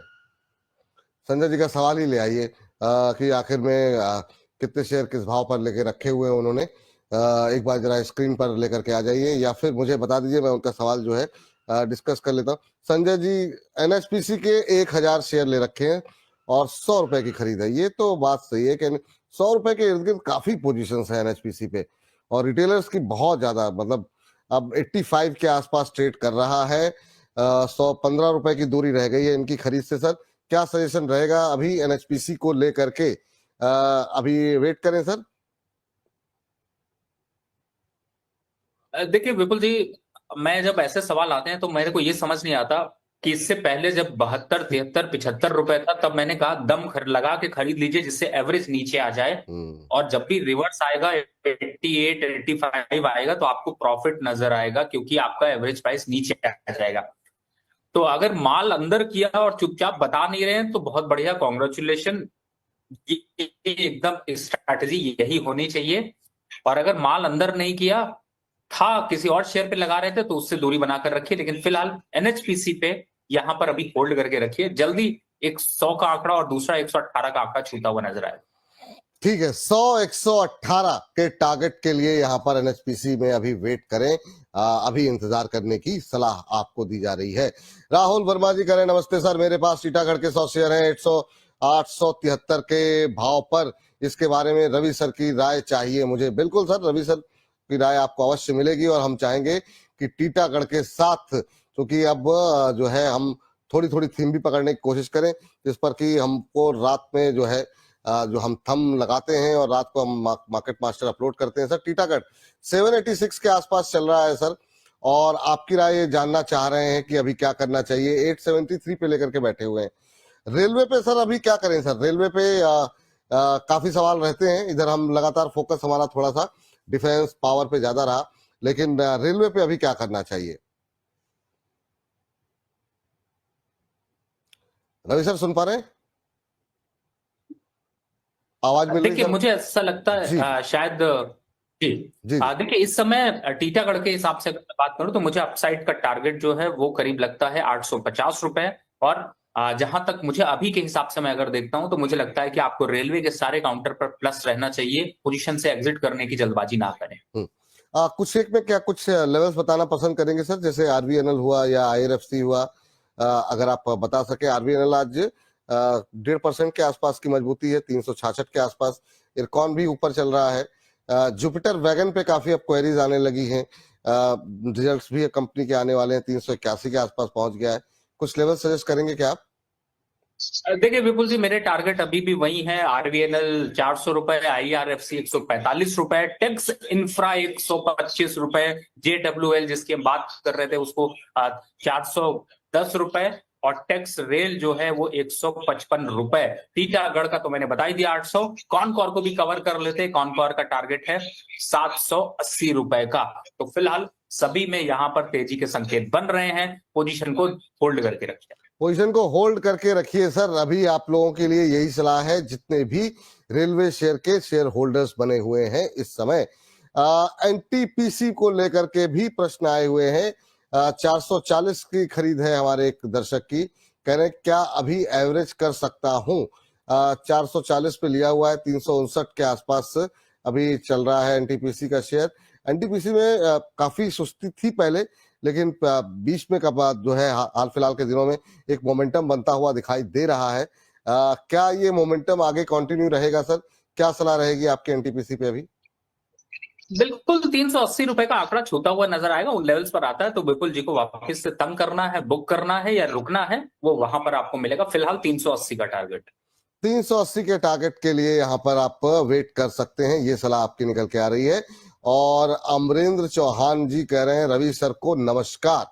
संजय जी का सवाल ही ले आइए कि आखिर में कितने शेयर किस भाव पर लेके रखे हुए हैं उन्होंने। एक बार जरा स्क्रीन पर लेकर के आ जाइए, या फिर मुझे बता दीजिए, मैं उनका सवाल जो है डिस्कस कर लेता हूँ। संजय जी, एनएचपीसी के 1000 शेयर ले रखे हैं और 100 रुपए की खरीद है। ये तो बात सही है कि 100 रुपए के इर्द गिर्द काफी पोजीशंस है एनएचपीसी पे, और रिटेलर्स की बहुत ज्यादा, मतलब अब 85 के आसपास ट्रेड कर रहा है। 115 रुपए की दूरी रह गई है इनकी खरीद से। सर क्या सजेशन रहेगा अभी एनएचपीसी को लेकर के? अभी वेट करें सर? देखिए विपुल जी, मैं जब ऐसे सवाल आते हैं तो मेरे को ये समझ नहीं आता कि इससे पहले जब 72, 73, 75 रुपए था, तब मैंने कहा दम लगा के खरीद लीजिए जिससे एवरेज नीचे आ जाए। और जब भी रिवर्स आएगा 88, 85 आएगा तो आपको प्रॉफिट नजर आएगा, क्योंकि आपका एवरेज प्राइस नीचे आ जाएगा। तो अगर माल अंदर किया और चुपचाप बता नहीं रहे हैं तो बहुत बढ़िया, कॉन्ग्रेचुलेशन। एकदम स्ट्रैटेजी यही होनी चाहिए। और अगर माल अंदर नहीं किया था, किसी और शेयर पे लगा रहे थे, तो उससे दूरी बनाकर रखिए। लेकिन फिलहाल एनएचपीसी पे यहां पर अभी होल्ड करके रखिए। जल्दी एक 100 का आंकड़ा और दूसरा 118 का आंकड़ा छूता हुआ नजर आएगा। ठीक है, 100 118 के टारगेट के लिए यहाँ पर एनएचपीसी में अभी वेट करें, अभी इंतजार करने की सलाह आपको दी जा रही है। राहुल वर्मा जी करें, नमस्ते सर, मेरे पास टीटागढ़ के 100 शेयर हैं 873 के भाव पर, इसके बारे में रवि सर की राय चाहिए मुझे। बिल्कुल सर, रवि सर की राय आपको अवश्य मिलेगी, और हम चाहेंगे कि टीटागढ़ के साथ, क्योंकि अब जो है हम थोड़ी थोड़ी थीम भी पकड़ने की कोशिश करें, जिस पर कि हमको रात में जो है जो हम थंब लगाते हैं और रात को हम मार्केट मास्टर अपलोड करते हैं। सर टीटागढ़ 786 के आसपास चल रहा है सर, और आपकी राय ये जानना चाह रहे हैं कि अभी क्या करना चाहिए। 873 पे लेकर के बैठे हुए हैं। रेलवे पे सर अभी क्या करें सर? रेलवे पे काफी सवाल रहते हैं, इधर हम लगातार फोकस हमारा थोड़ा सा डिफेंस पावर पे ज्यादा रहा, लेकिन रेलवे पे अभी क्या करना चाहिए? रवि सर सुन पा रहे हैं? आवाज मिल रही देखिए, सर? मुझे ऐसा लगता है शायद जी देखिए, इस समय टीटागढ़ के हिसाब से अगर मैं बात करूं तो मुझे अपसाइड का टारगेट जो है वो करीब लगता है 850 रुपए। और जहां तक मुझे अभी के हिसाब से मैं अगर देखता हूं तो मुझे लगता है कि आपको रेलवे के सारे काउंटर पर प्लस रहना चाहिए। पोजीशन से एग्जिट करने की जल्दबाजी ना करें। कुछ एक में क्या कुछ लेवल्स बताना पसंद करेंगे सर, जैसे आरवीएनएल हुआ या आईआरएफसी हुआ, अगर आप बता सके। आरवीएनएल आज 1.5% के आसपास की मजबूती है, 366 के आसपास। इरकॉन भी ऊपर चल रहा है। जुपिटर वैगन पे काफी अब क्वेरीज आने लगी हैं। रिजल्ट्स भी कंपनी के आने वाले हैं, 381 के आसपास पहुंच गया है। कुछ लेवल सजेस्ट करेंगे क्या आप? देखिए विपुल जी, मेरे टारगेट अभी भी वही है। आरवीएनएल 400 रुपए, आईआरएफसी 145 रुपए, टेक्स इंफ्रा 125 रुपए, जेडब्ल्यूएल जिसकी हम बात कर रहे थे उसको 410 रुपए, और टेक्स रेल जो है वो 155 रुपए। टीटागढ़ का तो मैंने बता ही दिया 800। कॉनकॉर को भी कवर कर लेते हैं। कॉनकॉर का टारगेट है 780 रुपए का। तो फिलहाल सभी में यहां पर तेजी के संकेत बन रहे हैं। पोजीशन को होल्ड करके रखिए। पोजीशन को होल्ड करके रखिए सर। अभी आप लोगों के लिए यही सलाह है, जितने भी रेलवे शेयर के शेयर होल्डर्स बने हुए हैं इस समय। एनटीपीसी को लेकर के भी प्रश्न आए हुए हैं। 440 की खरीद है हमारे एक दर्शक की, कह रहे क्या अभी एवरेज कर सकता हूं? 440 पे लिया हुआ है, 359 के आसपास अभी चल रहा है एनटीपीसी का शेयर। एनटीपीसी में काफी सुस्ती थी पहले, लेकिन बीच में का बाद जो है हाल फिलहाल के दिनों में एक मोमेंटम बनता हुआ दिखाई दे रहा है। क्या ये मोमेंटम आगे कंटिन्यू रहेगा सर? क्या सलाह रहेगी आपके एनटीपीसी पे अभी? बिल्कुल 380 रुपए का आंकड़ा छूता हुआ नजर आएगा। उन लेवल्स पर आता है तो विपुल जी को वापस से तंग करना है, बुक करना है या रुकना है, वो वहां पर आपको मिलेगा। फिलहाल 380 का टारगेट। 380 के टारगेट के लिए यहाँ पर आप वेट कर सकते हैं, ये सलाह आपकी निकल के आ रही है। और अमरेंद्र चौहान जी कह रहे हैं रवि सर को नमस्कार,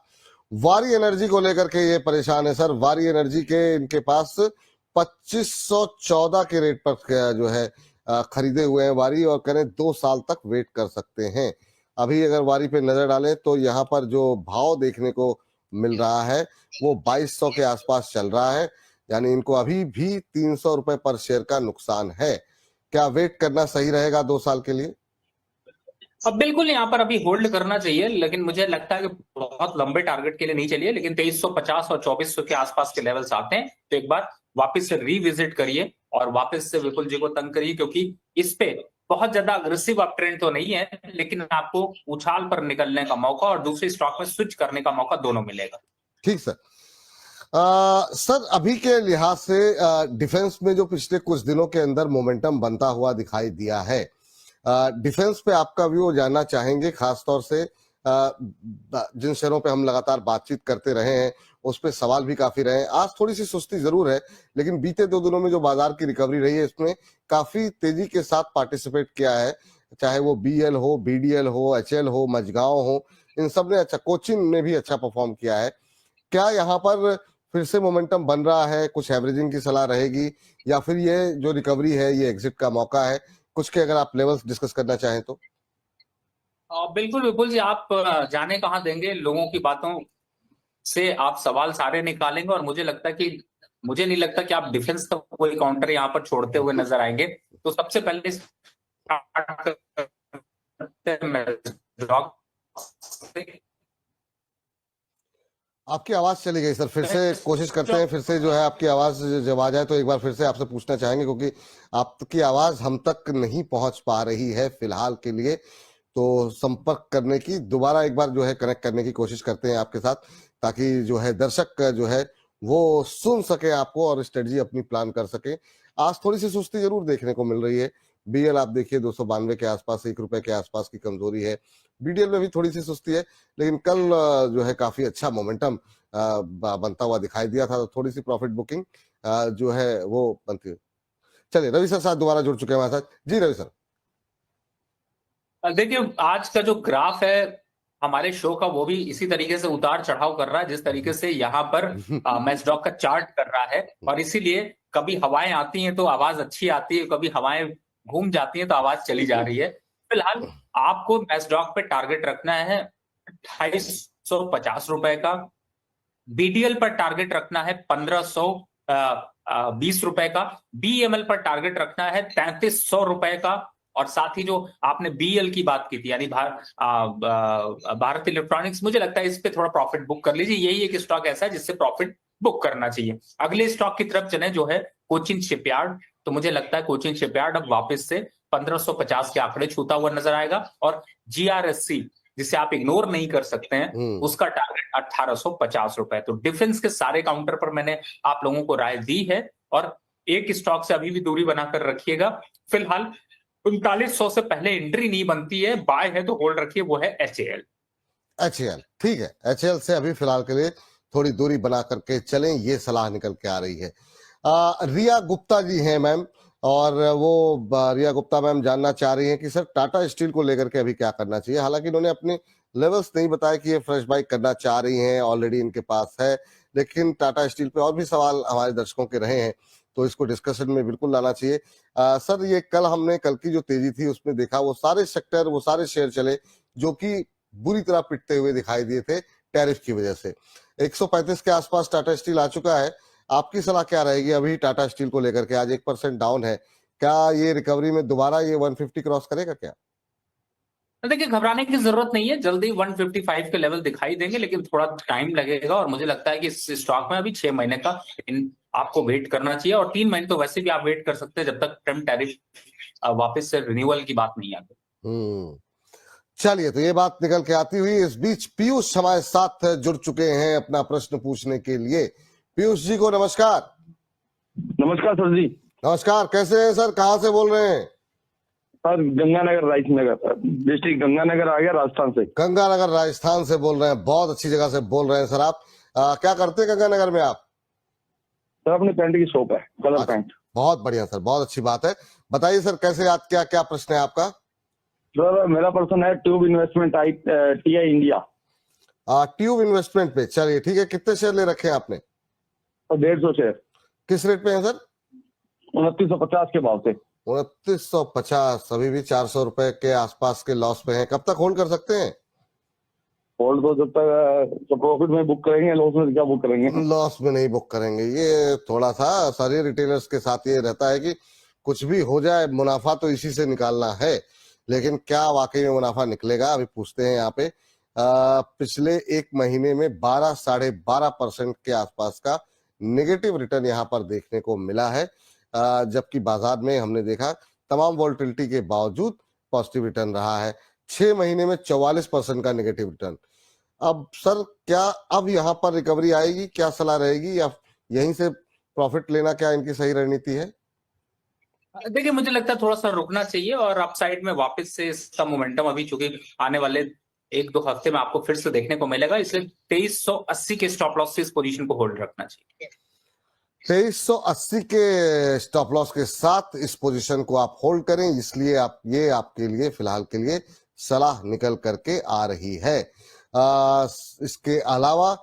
वारी एनर्जी को लेकर के ये परेशान है सर। वारी एनर्जी के इनके पास 2514 के रेट पर जो है खरीदे हुए हैं वारी, और कह रहे 2 साल तक वेट कर सकते हैं। अभी अगर वारी पे नजर डालें तो यहाँ पर जो भाव देखने को मिल रहा है वो 2200 के आसपास चल रहा है, यानी इनको अभी भी 300 रुपए पर शेयर का नुकसान है। क्या वेट करना सही रहेगा 2 साल के लिए? अब बिल्कुल यहाँ पर अभी होल्ड करना चाहिए, लेकिन मुझे लगता है कि बहुत लंबे टारगेट के लिए नहीं चलिए। लेकिन 2350 और 2400 के आसपास के लेवल्स आते हैं तो एक बार वापस से रिविजिट करिए और वापस से विपुल जी को तंग करिए, क्योंकि इस पे बहुत ज्यादा अग्रेसिव अप ट्रेंड तो नहीं है, लेकिन आपको उछाल पर निकलने का मौका और दूसरी स्टॉक में स्विच करने का मौका दोनों मिलेगा। ठीक सर। सर अभी के लिहाज से डिफेंस में जो पिछले कुछ दिनों के अंदर मोमेंटम बनता हुआ दिखाई दिया है, डिफेंस पे आपका व्यू जानना चाहेंगे। खासतौर से जिन शेयरों पे हम लगातार बातचीत करते रहे हैं उस पे सवाल भी काफी रहे हैं। आज थोड़ी सी सुस्ती जरूर है, लेकिन बीते 2 दिनों में जो बाजार की रिकवरी रही है इसमें काफी तेजी के साथ पार्टिसिपेट किया है, चाहे वो बीएल हो, बीडीएल हो, एचएल हो, मझगांव हो, इन सब ने अच्छा, कोचिन ने भी अच्छा परफॉर्म किया है। क्या यहाँ पर फिर से मोमेंटम बन रहा है, कुछ एवरेजिंग की सलाह रहेगी, या फिर ये जो रिकवरी है ये एग्जिट का मौका है? कुछ के अगर आप लेवल्स डिस्कस करना चाहें तो। बिल्कुल विपुल जी, आप जाने कहाँ देंगे, लोगों की बातों से आप सवाल सारे निकालेंगे और मुझे लगता है कि मुझे नहीं लगता कि आप डिफेंस का कोई काउंटर यहाँ पर छोड़ते हुए नजर आएंगे। तो सबसे पहले start करते हैं मैजरॉक से। आपकी आवाज चली गई सर, फिर से कोशिश करते हैं, फिर से जो है आपकी आवाज जब आ जाए तो एक बार फिर से आपसे पूछना चाहेंगे, क्योंकि आपकी आवाज हम तक नहीं पहुंच पा रही है फिलहाल के लिए। तो संपर्क करने की दोबारा एक बार जो है कनेक्ट करने की कोशिश करते हैं आपके साथ, ताकि जो है दर्शक जो है वो सुन सके आपको और स्ट्रेटजी अपनी प्लान कर सके। आज थोड़ी सी सुस्ती जरूर देखने को मिल रही है। बीएल आप देखिए 292 के आसपास, ₹1 के आसपास की कमजोरी है। बीडीएल में भी थोड़ी सी सुस्ती है, लेकिन कल जो है काफी अच्छा मोमेंटम बनता हुआ दिखाई दिया था, तो थोड़ी सी प्रॉफिट बुकिंग जो है वो बनती है। चलिए रवि सर साथ दोबारा जुड़ चुके हैं हमारे साथ। जी रवि सर। देखिए, आज का जो ग्राफ है हमारे शो का, वो भी इसी तरीके से उतार चढ़ाव कर रहा है जिस तरीके से यहाँ पर मैजडॉक का चार्ट कर रहा है। और इसीलिए कभी हवाएं आती हैं तो आवाज अच्छी आती है, कभी हवाएं घूम जाती हैं तो आवाज चली जा रही है। फिलहाल आपको मैजडॉक पे टारगेट रखना है 2850 रुपए का। बीडीएल पर टारगेट रखना है 1520 रुपए का। बीएमएल पर टारगेट रखना है 3300 रुपए का। और साथ ही जो आपने बीएल की बात की थी, यानी भारत इलेक्ट्रॉनिक्स, मुझे लगता है इस पे थोड़ा प्रॉफिट बुक कर लीजिए। यही एक स्टॉक ऐसा है जिससे प्रॉफिट बुक करना चाहिए। अगले स्टॉक की तरफ चले जो है कोचिन शिपयार्ड। तो मुझे लगता है कोचिन शिपयार्ड अब वापस से 1550 के आंकड़े छूता हुआ नजर आएगा। और जीआरएससी, जिसे आप इग्नोर नहीं कर सकते हैं, उसका टारगेट 1850 रुपए। तो डिफेंस के सारे काउंटर पर मैंने आप लोगों को राय दी है और एक स्टॉक से अभी भी दूरी बनाकर रखिएगा। फिलहाल 3900 से पहले एंट्री नहीं बनती है, बाय है तो होल्ड रखिए, वो है एचएएल। एचएएल ठीक है, एचएएल से अभी फिलहाल के लिए थोड़ी दूरी बना करके चलें, ये सलाह निकल के आ रही है। रिया गुप्ता जी हैं मैम, और वो रिया गुप्ता मैम जानना चाह रही हैं कि सर टाटा स्टील को लेकर के अभी क्या करना चाहिए। हालांकि इन्होंने अपने लेवल्स नहीं बताया कि ये फ्रेश बाई करना चाह रही हैं, ऑलरेडी इनके पास है, लेकिन टाटा स्टील पे और भी सवाल हमारे दर्शकों के रहे हैं, तो इसको डिस्कशन में बिल्कुल लाना चाहिए। सर ये हमने कल की जो तेजी थी उसमें देखा, वो सारे सेक्टर, वो सारे शेयर चले जो कि बुरी तरह पिटते हुए दिखाई दिए थे टैरिफ की वजह से। 135 के आसपास टाटा स्टील आ चुका है। आपकी सलाह क्या रहेगी अभी टाटा स्टील को लेकर के? आज 1% डाउन है, क्या ये रिकवरी में दोबारा ये 150 क्रॉस करेगा क्या? देखिए, घबराने की जरूरत नहीं है, जल्दी 155 के लेवल दिखाई देंगे, लेकिन थोड़ा टाइम लगेगा। और मुझे लगता है कि इस स्टॉक में अभी 6 महीने का आपको वेट करना चाहिए, और 3 महीने तो वैसे भी आप वेट कर सकते हैं जब तक ट्रम्प टैरिफ वापस से रिन्यूअल की बात नहीं आती। चलिए, तो ये बात निकल के आती हुई, इस बीच पीयूष हमारे साथ जुड़ चुके हैं अपना प्रश्न पूछने के लिए। पीयूष जी को नमस्कार। नमस्कार सर जी। नमस्कार, कैसे हैं सर? कहाँ से बोल रहे हैं? सर गंगानगर, राजनगर, डिस्ट्रिक्ट गंगानगर आ गया, राजस्थान से। गंगानगर राजस्थान से बोल रहे हैं, बहुत अच्छी जगह से बोल रहे हैं सर आप। क्या करते हैं गंगानगर में आप? सर अपने पेंट की शॉप है, कलर पेंट। बहुत बढ़िया सर, बहुत अच्छी बात है। बताइए सर, कैसे याद, क्या क्या प्रश्न है आपका? सर मेरा प्रश्न है tube investment TI India. Tube investment पे, चलिए ठीक है। कितने शेयर ले रखे हैं आपने? 150 शेयर। किस रेट पे है सर? 2950 के भाव से। 2950, अभी भी 400 रुपए के आसपास के लॉस पे हैं। कब तक होल्ड कर सकते हैं? होल्ड तो जब तक प्रॉफिट में बुक करेंगे, लॉस में क्या बुक करेंगे? लॉस में नहीं बुक करेंगे। ये थोड़ा सा सारे रिटेलर्स के साथ ये रहता है कि कुछ भी हो जाए, मुनाफा तो इसी से निकालना है, लेकिन क्या वाकई में मुनाफा निकलेगा? अभी पूछते हैं यहाँ पे। पिछले एक महीने में 12-12.5% के आसपास का नेगेटिव रिटर्न यहाँ पर देखने को मिला है, जबकि बाजार में हमने देखा तमाम वॉल्टिलिटी के बावजूद पॉजिटिव रिटर्न रहा है। 6 महीने में 44% का नेगेटिव रिटर्न। अब सर क्या अब यहाँ पर रिकवरी आएगी? क्या सलाह रहेगी, या यहीं से प्रॉफिट लेना क्या इनकी सही रणनीति है? देखिए, मुझे लगता है थोड़ा सा रुकना चाहिए और अपसाइड में वापस से इसका मोमेंटम अभी, चूंकि आने वाले 1-2 हफ्ते में आपको फिर से देखने को मिलेगा, इसलिए 2380 के स्टॉप लॉस से इस पोजीशन को होल्ड रखना चाहिए। 2380 के स्टॉप लॉस के साथ इस पोजीशन को आप होल्ड करें, इसलिए ये आपके लिए फिलहाल के लिए सलाह निकल करके आ रही है। इसके अलावा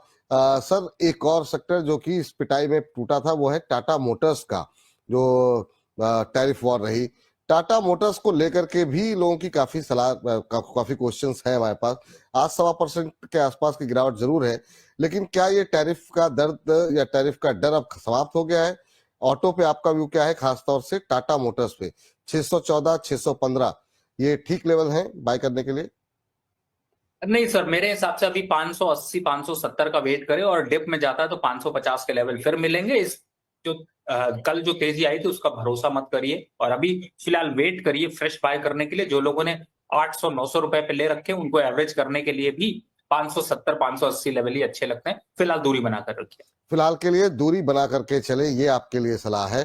सर एक और सेक्टर जो कि इस पिटाई में टूटा था वो है टाटा मोटर्स का, जो टैरिफ वॉर रही। टाटा मोटर्स को लेकर के भी लोगों की काफी सलाह काफी क्वेश्चंस हैं हमारे पास। आज 1.25% के आसपास की गिरावट जरूर है, लेकिन क्या ये टैरिफ का दर्द या टैरिफ का डर अब समाप्त हो गया है? ऑटो पे आपका व्यू क्या है, खासतौर से टाटा मोटर्स पे? 614, 615 ये ठीक लेवल है बाय करने के लिए? नहीं सर, मेरे हिसाब से अभी 580 570 का वेट करें, और डिप में जाता है तो 550 के लेवल फिर मिलेंगे। इस जो कल जो तेजी आई थी उसका भरोसा मत करिए, और अभी फिलहाल वेट करिए फ्रेश बाय करने के लिए। जो लोगों ने 800 900 रुपए पे ले रखे उनको एवरेज करने के लिए भी 570 580 लेवल ही अच्छे लगते हैं। फिलहाल दूरी बनाकर रखिए। फिलहाल के लिए दूरी बना करके चले, ये आपके लिए सलाह है।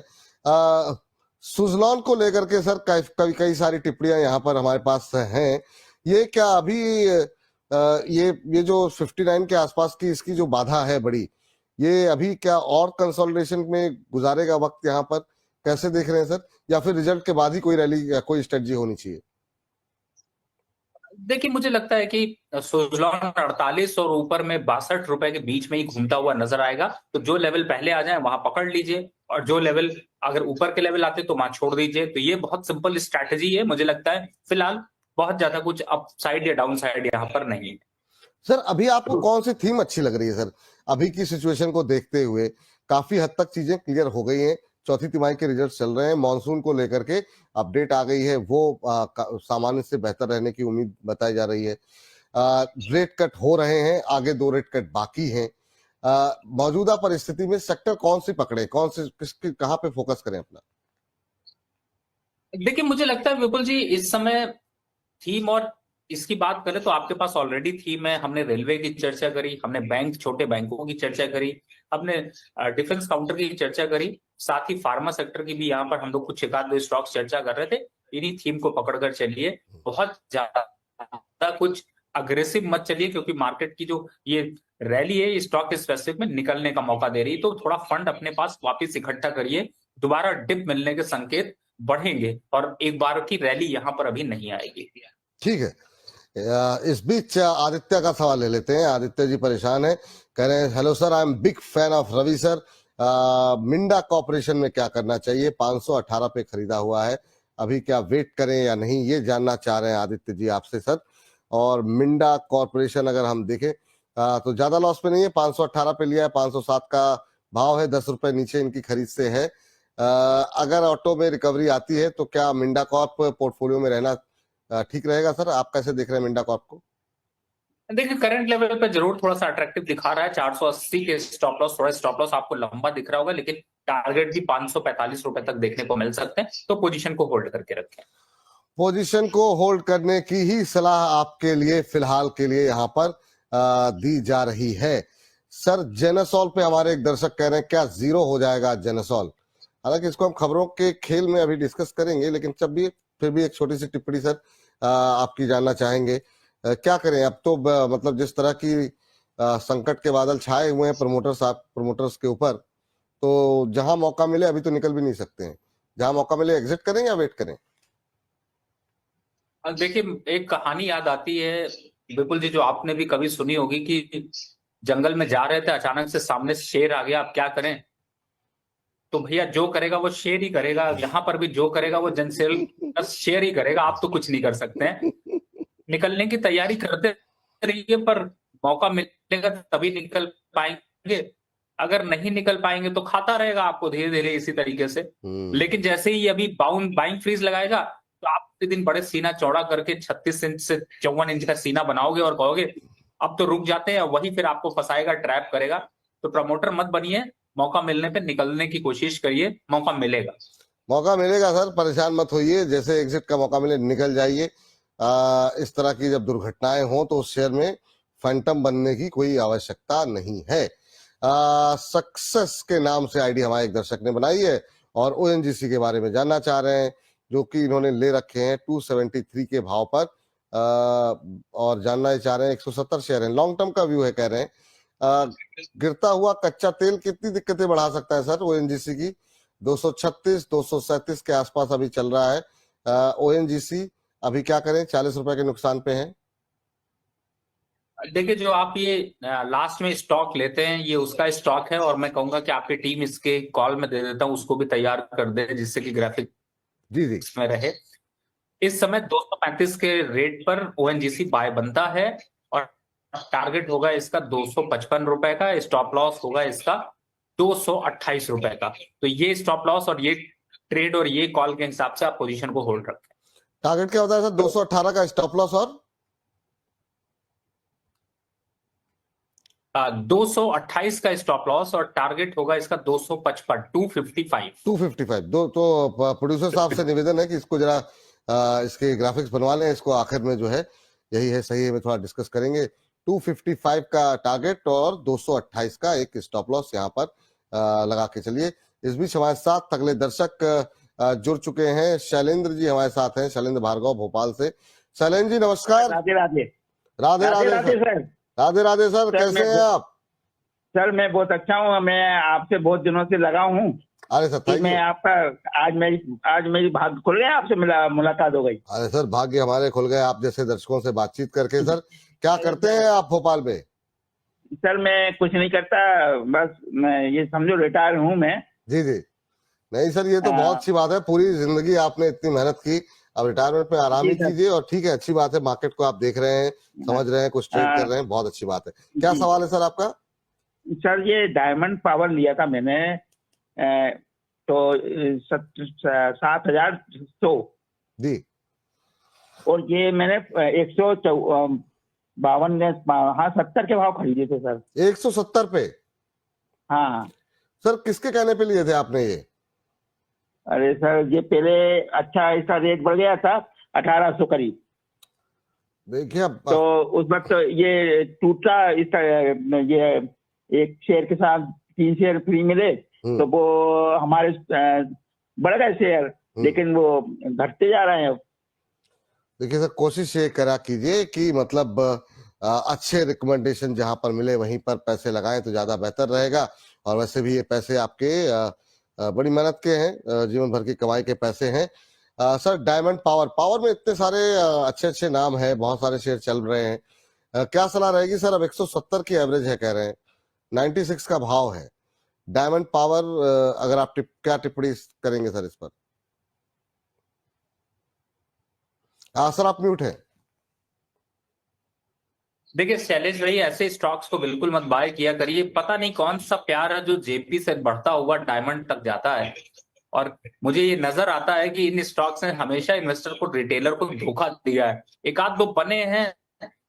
सुजलॉन को लेकर के सर कई सारी टिप्पणियां यहाँ पर हमारे पास हैं। ये क्या अभी ये जो 59 के आसपास की इसकी जो बाधा है बड़ी, ये अभी क्या और कंसोलिडेशन में गुजारेगा वक्त यहाँ पर? कैसे देख रहे हैं सर? या फिर रिजल्ट के बाद ही कोई रैली या कोई स्ट्रेटजी होनी चाहिए? देखिए, मुझे लगता है कि सुजलॉन 48 और ऊपर में 62 रुपए के बीच में ही घूमता हुआ नजर आएगा। तो जो लेवल पहले आ जाए वहां पकड़ लीजिए, और जो लेवल अगर ऊपर के लेवल आते तो वहां छोड़ दीजिए। तो ये बहुत सिंपल स्ट्रैटेजी है। मुझे लगता है फिलहाल बहुत ज्यादा कुछ अप साइड या डाउन साइड यहाँ पर नहीं है। सर अभी आपको कौन सी थीम अच्छी लग रही है सर? अभी की सिचुएशन को देखते हुए काफी हद तक चीजें क्लियर हो गई हैं, चौथी तिमाही के रिजल्ट चल रहे हैं, मॉनसून को लेकर के अपडेट आ गई है, वो सामान्य से बेहतर रहने की उम्मीद बताई जा रही है। रेट कट हो रहे हैं, आगे 2 रेट कट बाकी हैं। मौजूदा परिस्थिति में सेक्टर कौन सी पकड़े, कौन से किसके कहाँ पे फोकस करें अपना? देखिए, मुझे लगता है विपुल जी, इस समय थीम और इसकी बात करें तो आपके पास ऑलरेडी थीम है। हमने रेलवे की चर्चा करी, हमने बैंक छोटे बैंकों की चर्चा करी, हमने डिफेंस काउंटर की चर्चा करी, साथ ही फार्मा सेक्टर की भी यहाँ पर हम लोग कुछ एक आध दो स्टॉक्स चर्चा कर रहे थे। इन्हीं थीम को पकड़कर चलिए, बहुत ज्यादा कुछ अग्रेसिव मत चलिए, क्योंकि मार्केट की जो ये रैली है स्टॉक स्पेसिफिक में निकलने का मौका दे रही है। तो थोड़ा फंड अपने पास वापस इकट्ठा करिए, दोबारा डिप मिलने के संकेत बढ़ेंगे, और एक बार की रैली यहाँ पर अभी नहीं आएगी। ठीक है, इस बीच आदित्य का सवाल ले लेते हैं। आदित्य जी परेशान है, कह रहे हैं hello sir, I am big fan of Ravi sir. Minda corporation में क्या करना चाहिए? 518 पे खरीदा हुआ है, अभी क्या वेट करें या नहीं, ये जानना चाह रहे हैं आदित्य जी आपसे सर। और मिंडा कॉर्पोरेशन अगर हम देखें तो ज्यादा लॉस पे नहीं है, 518 पे लिया है, 507 का भाव है, 10 रुपए नीचे इनकी खरीद से है। अगर ऑटो में रिकवरी आती है तो क्या मिंडा कॉर्प पोर्टफोलियो में रहना ठीक रहेगा सर? आप कैसे देख रहे हैं मिंडा कॉर्प को? देखिए, करंट लेवल पे जरूर थोड़ा सा अट्रैक्टिव दिखा रहा है। 480 के स्टॉप लॉस, थोड़ा स्टॉप लॉस आपको लंबा दिख रहा होगा, लेकिन टारगेट भी 545 रुपए तक देखने को मिल सकते हैं। तो पोजीशन को होल्ड करके रखें। पोजीशन को होल्ड करने की ही सलाह आपके लिए फिलहाल के लिए यहाँ पर दी जा रही है। सर जेनेसॉल पे हमारे एक दर्शक कह रहे हैं क्या जीरो हो जाएगा जेनेसॉल? हालांकि इसको हम खबरों के खेल में अभी डिस्कस करेंगे, लेकिन जब भी फिर भी एक छोटी सी टिप्पणी सर आपकी जानना चाहेंगे। क्या करें अब तो मतलब जिस तरह की संकट के बादल छाए हुए हैं प्रमोटर्स के ऊपर, तो जहां मौका मिले अभी तो निकल भी नहीं सकते हैं, जहां मौका मिले एग्जिट करें या वेट करें? देखिए, एक कहानी याद आती है विपुल जी, जो आपने भी कभी सुनी होगी, कि जंगल में जा रहे थे, अचानक से सामने शेर आ गया, आप क्या करें? तो भैया जो करेगा वो शेर ही करेगा। यहाँ पर भी जो करेगा वो जनसेल शेर ही करेगा, आप तो कुछ नहीं कर सकते हैं। निकलने की तैयारी करते रहिए, पर मौका मिलेगा तभी निकल पाएंगे। अगर नहीं निकल पाएंगे तो खाता रहेगा आपको धीरे धीरे इसी तरीके से। लेकिन जैसे ही अभी बाइंग फ्रीज लगाएगा तो आप दिन बड़े सीना चौड़ा करके 36 इंच से 54 इंच का सीना बनाओगे और कहोगे अब तो रुक जाते हैं, वही फिर आपको फंसाएगा, ट्रैप करेगा। तो प्रमोटर मत बनिए, मौका मिलने पे निकलने की कोशिश करिए, मौका मिलेगा। मौका मिलेगा सर, परेशान मत होइए, जैसे एग्जिट का मौका मिले निकल जाइए। इस तरह की जब दुर्घटनाएं हो तो उस शेयर में फैंटम बनने की कोई आवश्यकता नहीं है। सक्सेस के नाम से आईडी हमारे एक दर्शक ने बनाई है और ओएनजीसी के बारे में जानना चाह रहे हैं, जो कि इन्होंने ले रखे हैं 273 के भाव पर, और जानना चाह रहे हैं 170 शेयर है, लॉन्ग टर्म का व्यू है कह रहे हैं। गिरता हुआ कच्चा तेल कितनी दिक्कतें बढ़ा सकता है सर ओएनजीसी की? 236 237 के आसपास अभी चल रहा है ओएनजीसी, अभी क्या करें? 40 रुपए के नुकसान पे है। देखिए, जो आप ये लास्ट में स्टॉक लेते हैं, ये उसका स्टॉक है, और मैं कहूंगा कि आपकी टीम इसके कॉल में दे देता हूं, उसको भी तैयार कर दे जिससे कि ग्राफिक्स जी जी में रहे। इस समय 235 के रेट पर ओएनजीसी बाय बनता है, और टारगेट होगा इसका 255 रुपए का, स्टॉप लॉस होगा इसका 228 रुपए का। तो ये स्टॉप लॉस और ये ट्रेड और ये कॉल के हिसाब से आप पोजीशन को होल्ड रखें। टारगेट क्या होता है सर? 218 का स्टॉप लॉस और 228 का स्टॉप लॉस, और टारगेट होगा इसका 255, 255। 255। दो तो प्रोड्यूसर साहब से निवेदन है कि इसको जरा इसके ग्राफिक्स बनवा लें, इसको आखिर में जो है यही है सही है में थोड़ा डिस्कस करेंगे। 255 का टारगेट और 228 का एक स्टॉप लॉस यहाँ पर लगा के चलिए। इस बीच हमारे साथ अगले दर्शक जुड़ चुके हैं। शैलेंद्र जी हमारे साथ हैं, शैलेंद्र भार्गव भोपाल से। शैलेंद्र जी नमस्कार। Radhe Radhe. Radhe Radhe Radhe Radhe sir. Sir. Radhe Radhe sir, sir, कैसे मैं हैं आप? सर मैं बहुत अच्छा हूँ। मैं आपसे बहुत दिनों से लगा हूँ अरे सर कि थैंक मैं यू। आपका आज मेरी भाग्य खुल गया, आपसे मुलाकात हो गई। अरे सर भाग्य हमारे खुल गए आप जैसे दर्शकों से बातचीत करके। सर क्या करते हैं आप भोपाल में? सर मैं कुछ नहीं करता, बस मैं ये समझो रिटायर हूँ मैं। जी जी। नहीं सर, ये तो बहुत अच्छी बात है। पूरी जिंदगी आपने इतनी मेहनत की, अब रिटायरमेंट में आराम जी ही सर। कीजिए। और ठीक है, अच्छी बात है, मार्केट को आप देख रहे हैं, समझ रहे हैं, कुछ ट्रेड कर रहे हैं, बहुत अच्छी बात है। क्या जी। सवाल है सर आपका? सर ये डायमंड पावर लिया था मैंने, तो 7,100, जी और ये मैंने 152, हाँ 70 के भाव खरीदे थे सर। 170 पे? हाँ सर किसके कहने पे लिए थे आपने ये? अरे सर ये पहले अच्छा इसका रेट बढ़ गया था 1,800 करीब, देखिए अब तो उस वक्त ये टूटा, इसका ये एक शेयर के साथ 3 शेयर फ्री मिले, तो वो हमारे बढ़ गए शेयर, लेकिन वो घटते जा रहे हैं। देखिए सर, कोशिश ये करा कीजिए कि मतलब अच्छे रिकमेंडेशन जहां पर मिले वहीं पर पैसे लगाएं तो ज्यादा बेहतर रहेगा। और वैसे भी ये पैसे आपके बड़ी मेहनत के हैं, जीवन भर की कमाई के पैसे हैं। सर डायमंड पावर में इतने सारे अच्छे अच्छे नाम हैं, बहुत सारे शेयर चल रहे हैं। क्या सलाह रहेगी सर? अब 170 की एवरेज है कह रहे हैं, 96 का भाव है। डायमंड पावर अगर आप क्या टिप्पणी करेंगे सर इस पर? सर आप म्यूट है। देखिए शैलेश भाई, ऐसे स्टॉक्स को बिल्कुल मत बाय किया करिए। पता नहीं कौन सा प्यार है जो जेपी से बढ़ता हुआ डायमंड तक जाता है, और मुझे ये नजर आता है कि इन स्टॉक्स ने हमेशा इन्वेस्टर को, रिटेलर को धोखा दिया है। एक आध दो बने हैं,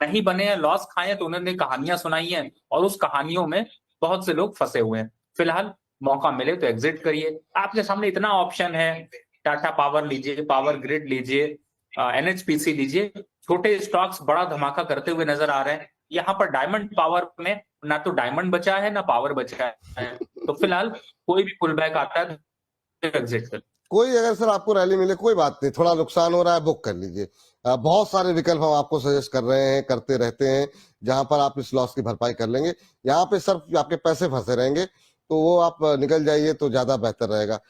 नहीं बने हैं, लॉस खाए हैं, तो उन्होंने कहानियां सुनाई हैं, और उस कहानियों में बहुत से लोग फंसे हुए हैं। फिलहाल मौका मिले तो एग्जिट करिए। आपके सामने इतना ऑप्शन है, टाटा पावर लीजिए, पावर ग्रिड लीजिए, एनएचपीसी लीजिए। छोटे स्टॉक्स बड़ा धमाका करते हुए नजर आ रहे हैं। यहाँ पर डायमंड पावर में ना तो डायमंड बचा है ना पावर बचा है, तो फिलहाल कोई भी पुल बैक आता है तो एग्जिट कर। कोई अगर सर आपको रैली मिले, कोई बात नहीं, थोड़ा नुकसान हो रहा है, बुक कर लीजिए। बहुत सारे विकल्प हम आपको सजेस्ट कर रहे हैं, करते रहते हैं, जहां पर आप इस लॉस की भरपाई कर लेंगे। यहाँ पे सर आपके पैसे फंसे रहेंगे, तो वो आप निकल जाइए तो ज्यादा बेहतर रहेगा।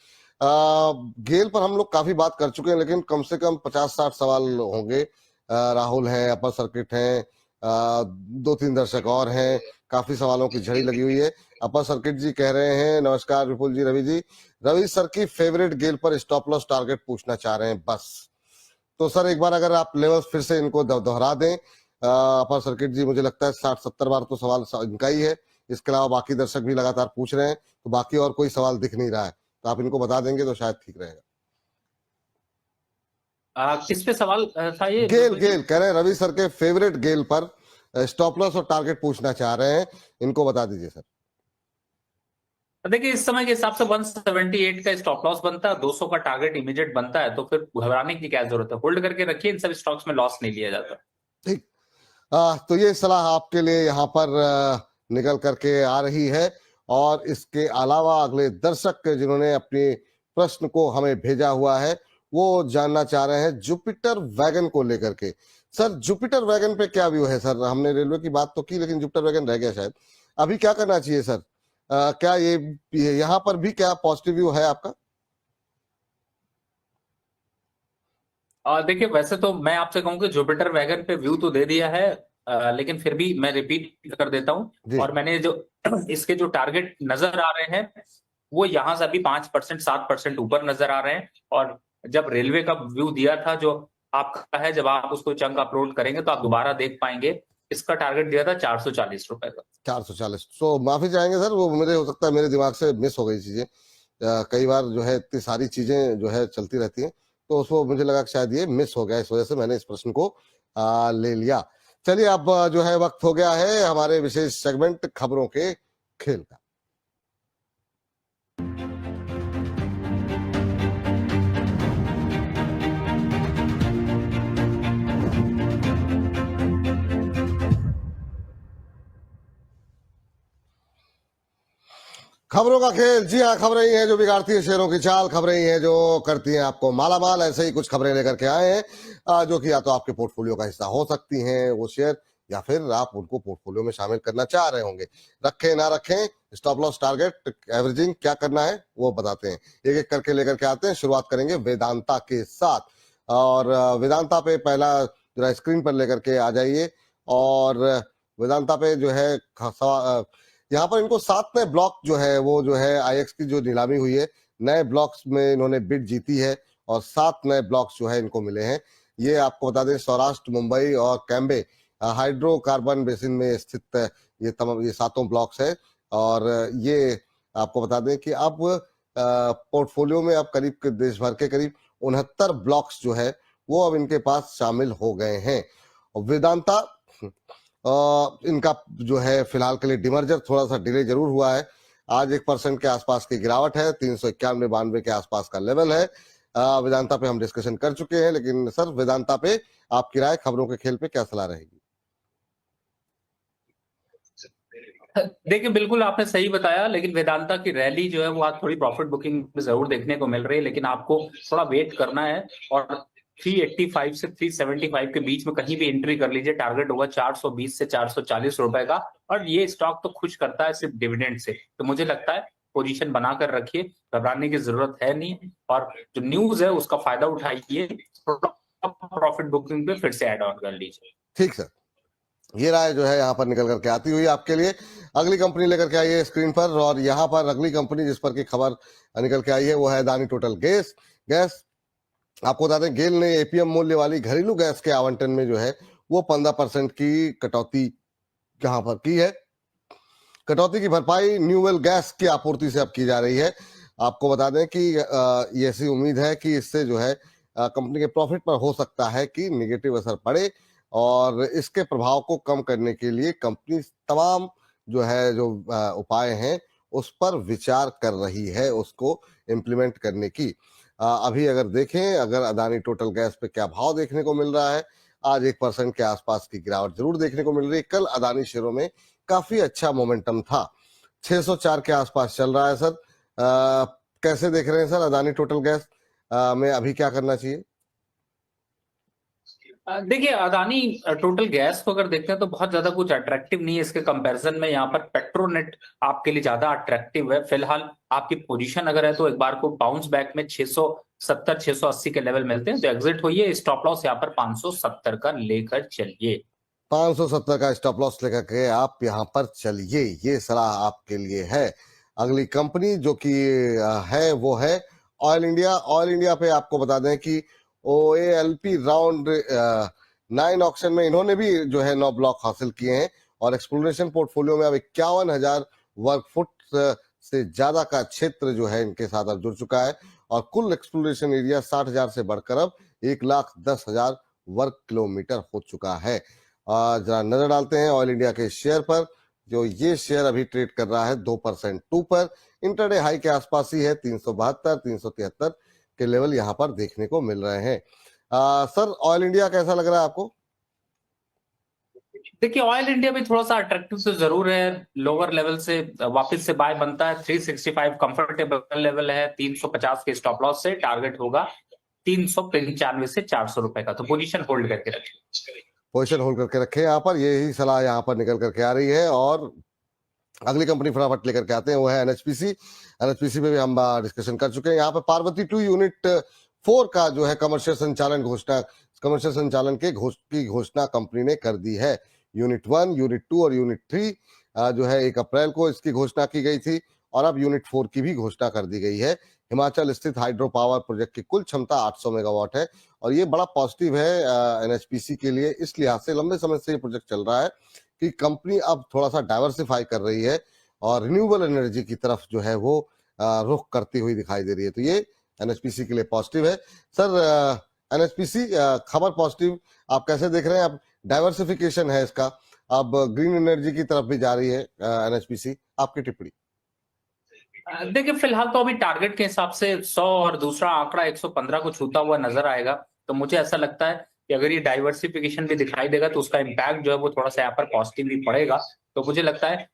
गेल पर हम लोग काफी बात कर चुके हैं, लेकिन कम से कम 50-60 सवाल होंगे। राहुल हैं, अपर सर्किट हैं, 2-3 दर्शक और हैं, काफी सवालों की झड़ी लगी हुई है। अपर सर्किट जी कह रहे हैं, नमस्कार विपुल जी, रवि जी, रवि सर की फेवरेट गेल पर स्टॉप लॉस टारगेट पूछना चाह रहे हैं बस। तो सर एक बार अगर आप लेवल्स फिर से इनको दोहरा दें। अपर सर्किट जी, मुझे लगता है 60-70 बार तो सवाल इनका ही है, इसके अलावा बाकी दर्शक भी लगातार पूछ रहे हैं, तो बाकी और कोई सवाल दिख नहीं रहा है, तो आप इनको बता देंगे तो शायद ठीक रहेगा। किस पे सवाल था ये? गेल कह रहे हैं रवि सर के फेवरेट गेल पर स्टॉप लॉस और टारगेट पूछना चाह रहे हैं, इनको बता दीजिए सर। देखिए इस समय के हिसाब से 178 का स्टॉप लॉस बनता है, 200 का टारगेट इमीडिएट बनता है, तो फिर घबराने की क्या जरूरत है। होल्ड करके रखिए, इन सब स्टॉक्स में लॉस नहीं लिया जाता। ठीक, तो ये सलाह आपके लिए यहाँ पर निकल करके आ रही है। और इसके अलावा अगले दर्शक जिन्होंने अपने प्रश्न को हमें भेजा हुआ है, वो जानना चाह रहे हैं जुपिटर वैगन को लेकर के। सर जुपिटर वैगन पे क्या व्यू है सर? हमने रेलवे की बात तो की, लेकिन जुपिटर वैगन रह गया शायद। अभी क्या करना चाहिए सर? क्या ये यहाँ पर भी क्या पॉजिटिव व्यू है आपका? देखिए वैसे तो मैं आपसे कहूं कि जुपिटर वैगन पे व्यू तो दे दिया है, लेकिन फिर भी मैं रिपीट कर देता हूँ। जी। और मैंने जो इसके जो टारगेट नजर आ रहे हैं वो यहाँ से अभी 5% 7% ऊपर नजर आ रहे हैं। और जब रेलवे का व्यू दिया था जो आपका है, जब आप उसको चंक अपलोड करेंगे तो आप दोबारा देख पाएंगे, इसका टारगेट दिया था 440 रुपए का। 440। तो माफी चाहेंगे सर, वो मेरे हो सकता है मेरे दिमाग से मिस हो गई चीजें। कई बार जो है इतनी सारी चीजें जो है चलती रहती हैं, तो उसको मुझे लगा कि शायद ये मिस हो गया, इस वजह से मैंने इस प्रश्न को ले लिया। चलिए, अब जो है वक्त हो गया है हमारे विशेष सेगमेंट खबरों के खेल का। खबरों का खेल। जी हाँ, खबरें ही हैं जो बिगाड़ती है शेयरों की चाल, खबरें ही हैं जो करती हैं आपको मालामाल। ऐसे ही कुछ खबरें लेकर के आए हैं जो कि या तो आपके पोर्टफोलियो का हिस्सा हो सकती हैं वो शेयर, या फिर आप उनको पोर्टफोलियो में शामिल करना चाह रहे होंगे। रखें ना रखें, स्टॉप लॉस, टारगेट, एवरेजिंग क्या करना है वो बताते हैं, एक एक करके लेकर के आते हैं। शुरुआत करेंगे वेदांता के साथ, और वेदांता पे पहला जो स्क्रीन पर लेकर के आ जाइए। और वेदांता पे जो है यहाँ पर इनको 7 नए ब्लॉक जो है वो जो है आईएक्स की जो नीलामी हुई है, नए ब्लॉक्स में इन्होंने बिड जीती है और 7 नए ब्लॉक्स जो है इनको मिले हैं। ये आपको बता दें सौराष्ट्र, मुंबई और कैम्बे हाइड्रोकार्बन बेसिन में स्थित ये तमाम ये 7 ब्लॉक्स है। और ये आपको बता दें कि अब पोर्टफोलियो में अब करीब देश भर के करीब 69 ब्लॉक्स जो है वो अब इनके पास शामिल हो गए हैं। और वेदांता इनका जो है फिलहाल के लिए डिमर्जर थोड़ा सा डिले जरूर हुआ है। आज 1% के आसपास की गिरावट है, 391-92 के आसपास का लेवल है। वेदांता पे हम डिस्कशन कर चुके हैं, लेकिन सर वेदांता पे आपकी राय, खबरों के खेल पे क्या सलाह रहेगी? देखिए, बिल्कुल आपने सही बताया, लेकिन वेदांता की रैली जो है वो आज थोड़ी प्रॉफिट बुकिंग में जरूर देखने को मिल रही है, लेकिन आपको थोड़ा वेट करना है। और 385 से 375 के बीच में कहीं भी एंट्री कर लीजिए, टारगेट होगा 420 से 440 रुपए का। और ये स्टॉक तो खुश करता है सिर्फ डिविडेंड से, तो मुझे लगता है पोजीशन बनाकर रखिए, घबराने की जरूरत है नहीं। और जो न्यूज है उसका फायदा उठाइए, प्रॉफिट बुकिंग पे फिर से एड ऑन कर लीजिए। ठीक सर, ये राय जो है यहाँ पर निकल करके आती हुई आपके लिए। अगली कंपनी लेकर के आइए स्क्रीन पर, और यहाँ पर अगली कंपनी जिस पर की खबर निकल के आई है वो है अदानी टोटल गैस। आपको बता दें गेल ने एपीएम मूल्य वाली घरेलू गैस के आवंटन में जो है वो 15% की कटौती यहाँ पर की है। कटौती की भरपाई न्यू वेल गैस की आपूर्ति से अब की जा रही है। आपको बता दें कि ये ऐसी उम्मीद है कि इससे जो है कंपनी के प्रॉफिट पर हो सकता है कि निगेटिव असर पड़े, और इसके प्रभाव को कम करने के लिए कंपनी तमाम जो है जो उपाय हैं उस पर विचार कर रही है, उसको इम्प्लीमेंट करने की। अभी अगर देखें, अगर अदानी टोटल गैस पे क्या भाव देखने को मिल रहा है, आज 1% के आसपास की गिरावट जरूर देखने को मिल रही है। कल अदानी शेयरों में काफी अच्छा मोमेंटम था, 604 के आसपास चल रहा है। सर कैसे देख रहे हैं सर अदानी टोटल गैस में अभी क्या करना चाहिए? देखिए, अदानी टोटल गैस को अगर देखते हैं तो बहुत ज्यादा कुछ अट्रैक्टिव नहीं है इसके कंपैरिजन में। यहाँ पर पेट्रोनेट आपके लिए ज्यादा अट्रैक्टिव है। फिलहाल आपकी पोजीशन अगर है तो एक बार को बाउंस बैक में 670 680 के लेवल मिलते हैं तो एग्जिट होइए। स्टॉप लॉस यहाँ पर 570 का लेकर चलिए। 570 का स्टॉप लॉस लेकर के आप यहाँ पर चलिए, ये सलाह आपके लिए है। अगली कंपनी जो कि है वो है ऑयल इंडिया। ऑयल इंडिया पे आपको बता दें कि OALP राउंड 9 ऑक्शन में इन्होंने भी जो है 9 ब्लॉक हासिल किए हैं, और एक्सप्लोरेशन पोर्टफोलियो में अब 51,000 वर्ग फुट से ज्यादा का क्षेत्र जो है इनके साथ अब जुड़ चुका है, और कुल एक्सप्लोरेशन एरिया 60,000 से बढ़कर अब 1,10,000 वर्ग किलोमीटर हो चुका है। जरा नजर डालते हैं ऑयल इंडिया के शेयर पर, जो ये शेयर अभी ट्रेड कर रहा है 2% ऊपर, इंटरडे हाई के आसपास ही है, 372 373 के लेवल यहाँ पर देखने को मिल रहे हैं। सर ऑयल इंडिया कैसा लग रहा है आपको? देखिए, ऑयल इंडिया भी थोड़ा सा अट्रैक्टिव तो जरूर है। लोअर लेवल से वापस से बाय बनता है। 365 कंफर्टेबल लेवल है, 350 के स्टॉप लॉस से टारगेट होगा 395 से 400 रुपए का, तो पोजीशन होल्ड करके रखिए। पोजीशन होल्ड करके रखे यहाँ पर, यही सलाह यहाँ पर निकल करके आ रही है। और अगली कंपनी फटाफट लेकर के आते हैं, वो है एनएचपीसी। एनएचपीसी पे भी हम डिस्कशन कर चुके हैं। यहाँ पे पार्वती 2 यूनिट 4 का जो है कमर्शियल संचालन की घोषणा कंपनी ने कर दी है। यूनिट 1, यूनिट 2 और यूनिट 3 जो है 1 अप्रैल को इसकी घोषणा की गई थी और अब यूनिट 4 की भी घोषणा कर दी गई है। हिमाचल स्थित हाइड्रो पावर प्रोजेक्ट की कुल क्षमता 800 मेगावाट है और ये बड़ा पॉजिटिव है एनएचपीसी के लिए। इस लिहाज से लंबे समय से ये प्रोजेक्ट चल रहा है कि कंपनी अब थोड़ा सा डाइवर्सिफाई कर रही है और रिन्यूएबल एनर्जी की तरफ जो है वो रुख करती हुई दिखाई दे रही है। तो ये एनएचपीसी के लिए पॉजिटिव है। सर, एनएचपीसी खबर पॉजिटिव आप कैसे देख रहे हैं? अब डाइवर्सिफिकेशन है इसका, अब ग्रीन एनर्जी की तरफ भी जा रही है एनएचपीसी, आपकी टिप्पणी? देखिए, फिलहाल तो अभी टारगेट के हिसाब से 100 और दूसरा आंकड़ा 115 को छूता हुआ नजर आएगा। तो मुझे ऐसा लगता है कि अगर ये डाइवर्सिफिकेशन भी दिखाई देगा तो उसका इम्पैक्ट जो है वो थोड़ा सा यहाँ पर पॉजिटिव भी पड़ेगा। तो मुझे लगता है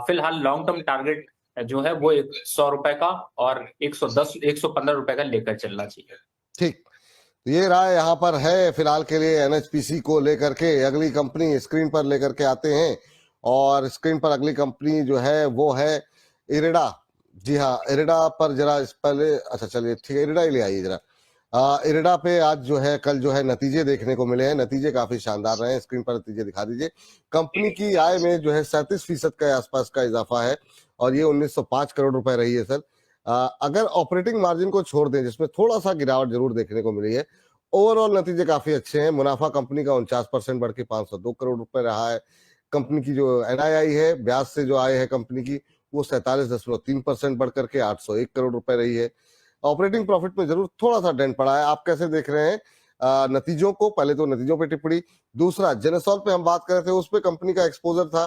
फिलहाल लॉन्ग टर्म टारगेट जो है वो 100 रुपए का और 110 115 रुपए का लेकर चलना चाहिए। ठीक, तो ये राय यहाँ पर है फिलहाल के लिए एनएचपीसी को लेकर के। अगली कंपनी स्क्रीन पर लेकर के आते हैं और स्क्रीन पर अगली कंपनी जो है वो है इरेडा। जी हाँ, इरेडा पर जरा इस पहले, अच्छा चलिए ठीक है, इरेडा ही ले आइए जरा। इरेडा पे आज जो है कल जो है नतीजे देखने को मिले हैं। नतीजे काफी शानदार रहे हैं। स्क्रीन पर नतीजे दिखा दीजिए। कंपनी की आय में जो है 37% के आसपास का इजाफा है और ये 1905 करोड़ रुपए रही है। सर, अगर ऑपरेटिंग मार्जिन को छोड़ दें जिसमें थोड़ा सा गिरावट जरूर देखने को मिली है, ओवरऑल नतीजे काफी अच्छे हैं। मुनाफा कंपनी का 49% बढ़ के 502 करोड़ रुपए रहा है। कंपनी की जो एनआईआई है, ब्याज से जो आय है कंपनी की, वो 47.3% बढ़ करके 801 करोड़ रुपए रही है। ऑपरेटिंग प्रॉफिट में जरूर थोड़ा सा डेंट पड़ा है। आप कैसे देख रहे हैं नतीजों को? पहले तो नतीजों पे टिप्पणी। दूसरा, जेनेसॉल पे हम बात कर रहे थे, उस पे कंपनी का एक्सपोजर था,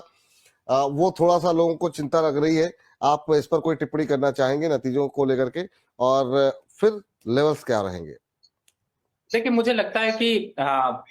वो थोड़ा सा लोगों को चिंता लग रही है। आप इस पर कोई टिप्पणी करना चाहेंगे नतीजों को लेकर के, और फिर लेवल्स क्या रहेंगे? देखिए, मुझे लगता है कि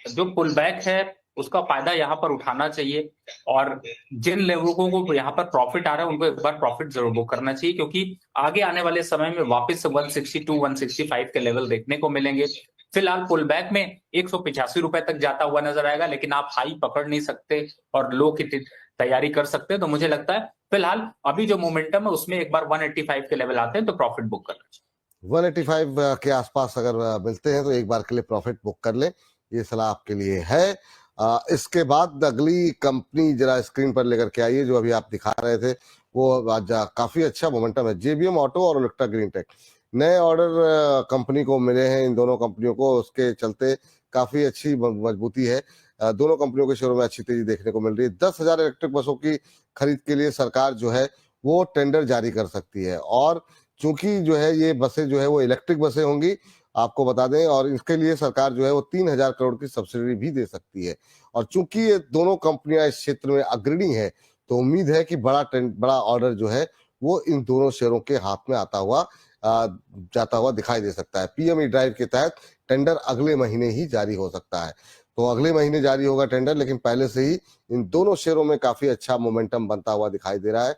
जो पुल बैक है उसका फायदा यहाँ पर उठाना चाहिए और जिन लोगों को यहाँ पर प्रॉफिट आ रहा है उनको एक बार प्रॉफिट जरूर बुक करना चाहिए, क्योंकि आगे आने वाले समय में वापस 162 165 के लेवल देखने को मिलेंगे। फिलहाल पुल बैक में 185 रुपए तक जाता हुआ नजर आएगा, लेकिन आप हाई पकड़ नहीं सकते और लो की तैयारी कर सकते हैं। तो मुझे लगता है फिलहाल अभी जो मोमेंटम है उसमें एक बार 185 के लेवल आते हैं तो प्रॉफिट बुक करना चाहिए। 185 के आसपास अगर मिलते हैं तो एक बार के लिए प्रॉफिट बुक कर लें, ये सलाह आपके लिए है। इसके बाद अगली कंपनी जरा स्क्रीन पर लेकर के आइए, जो अभी आप दिखा रहे थे वो आज काफी अच्छा मोमेंटम है। जेबीएम ऑटो और इलेक्ट्रा ग्रीन टेक, नए ऑर्डर कंपनी को मिले हैं इन दोनों कंपनियों को, उसके चलते काफी अच्छी मजबूती है। दोनों कंपनियों के शेयरों में अच्छी तेजी देखने को मिल रही है। 10,000 इलेक्ट्रिक बसों की खरीद के लिए सरकार जो है वो टेंडर जारी कर सकती है और चूंकि जो है ये बसें जो है वो इलेक्ट्रिक बसें होंगी, आपको बता दें, और इसके लिए सरकार जो है वो 3,000 करोड़ की सब्सिडी भी दे सकती है। और चूंकि ये दोनों कंपनियां इस क्षेत्र में अग्रणी है तो उम्मीद है कि बड़ा ऑर्डर जो है वो इन दोनों शेयरों के हाथ में जाता हुआ दिखाई दे सकता है। पीएमई ड्राइव के तहत टेंडर अगले महीने ही जारी हो सकता है। तो अगले महीने जारी होगा टेंडर, लेकिन पहले से ही इन दोनों शेयरों में काफी अच्छा मोमेंटम बनता हुआ दिखाई दे रहा है।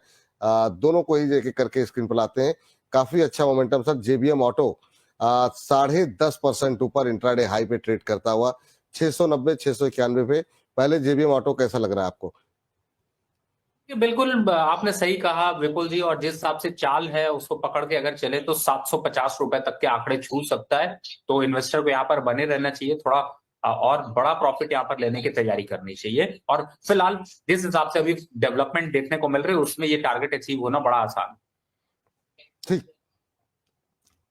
दोनों को ही एक एक करके स्क्रीन पर लाते हैं। काफी अच्छा मोमेंटम सर। जेबीएम ऑटो 10.5% ऊपर इंट्राडे हाई पे ट्रेड करता हुआ 690 691 पे। पहले जेबीएम ऑटो कैसा लग रहा है आपको? बिल्कुल आपने सही कहा विपुल जी, और जिस हिसाब से चाल है उसको पकड़ के अगर चले तो 750 रुपए तक के आंकड़े छू सकता है। तो इन्वेस्टर को यहाँ पर बने रहना चाहिए, थोड़ा और बड़ा प्रॉफिट यहाँ पर लेने की तैयारी करनी चाहिए। और फिलहाल जिस हिसाब से अभी डेवलपमेंट देखने को मिल रही है उसमें ये टारगेट अचीव होना बड़ा आसान है। ठीक,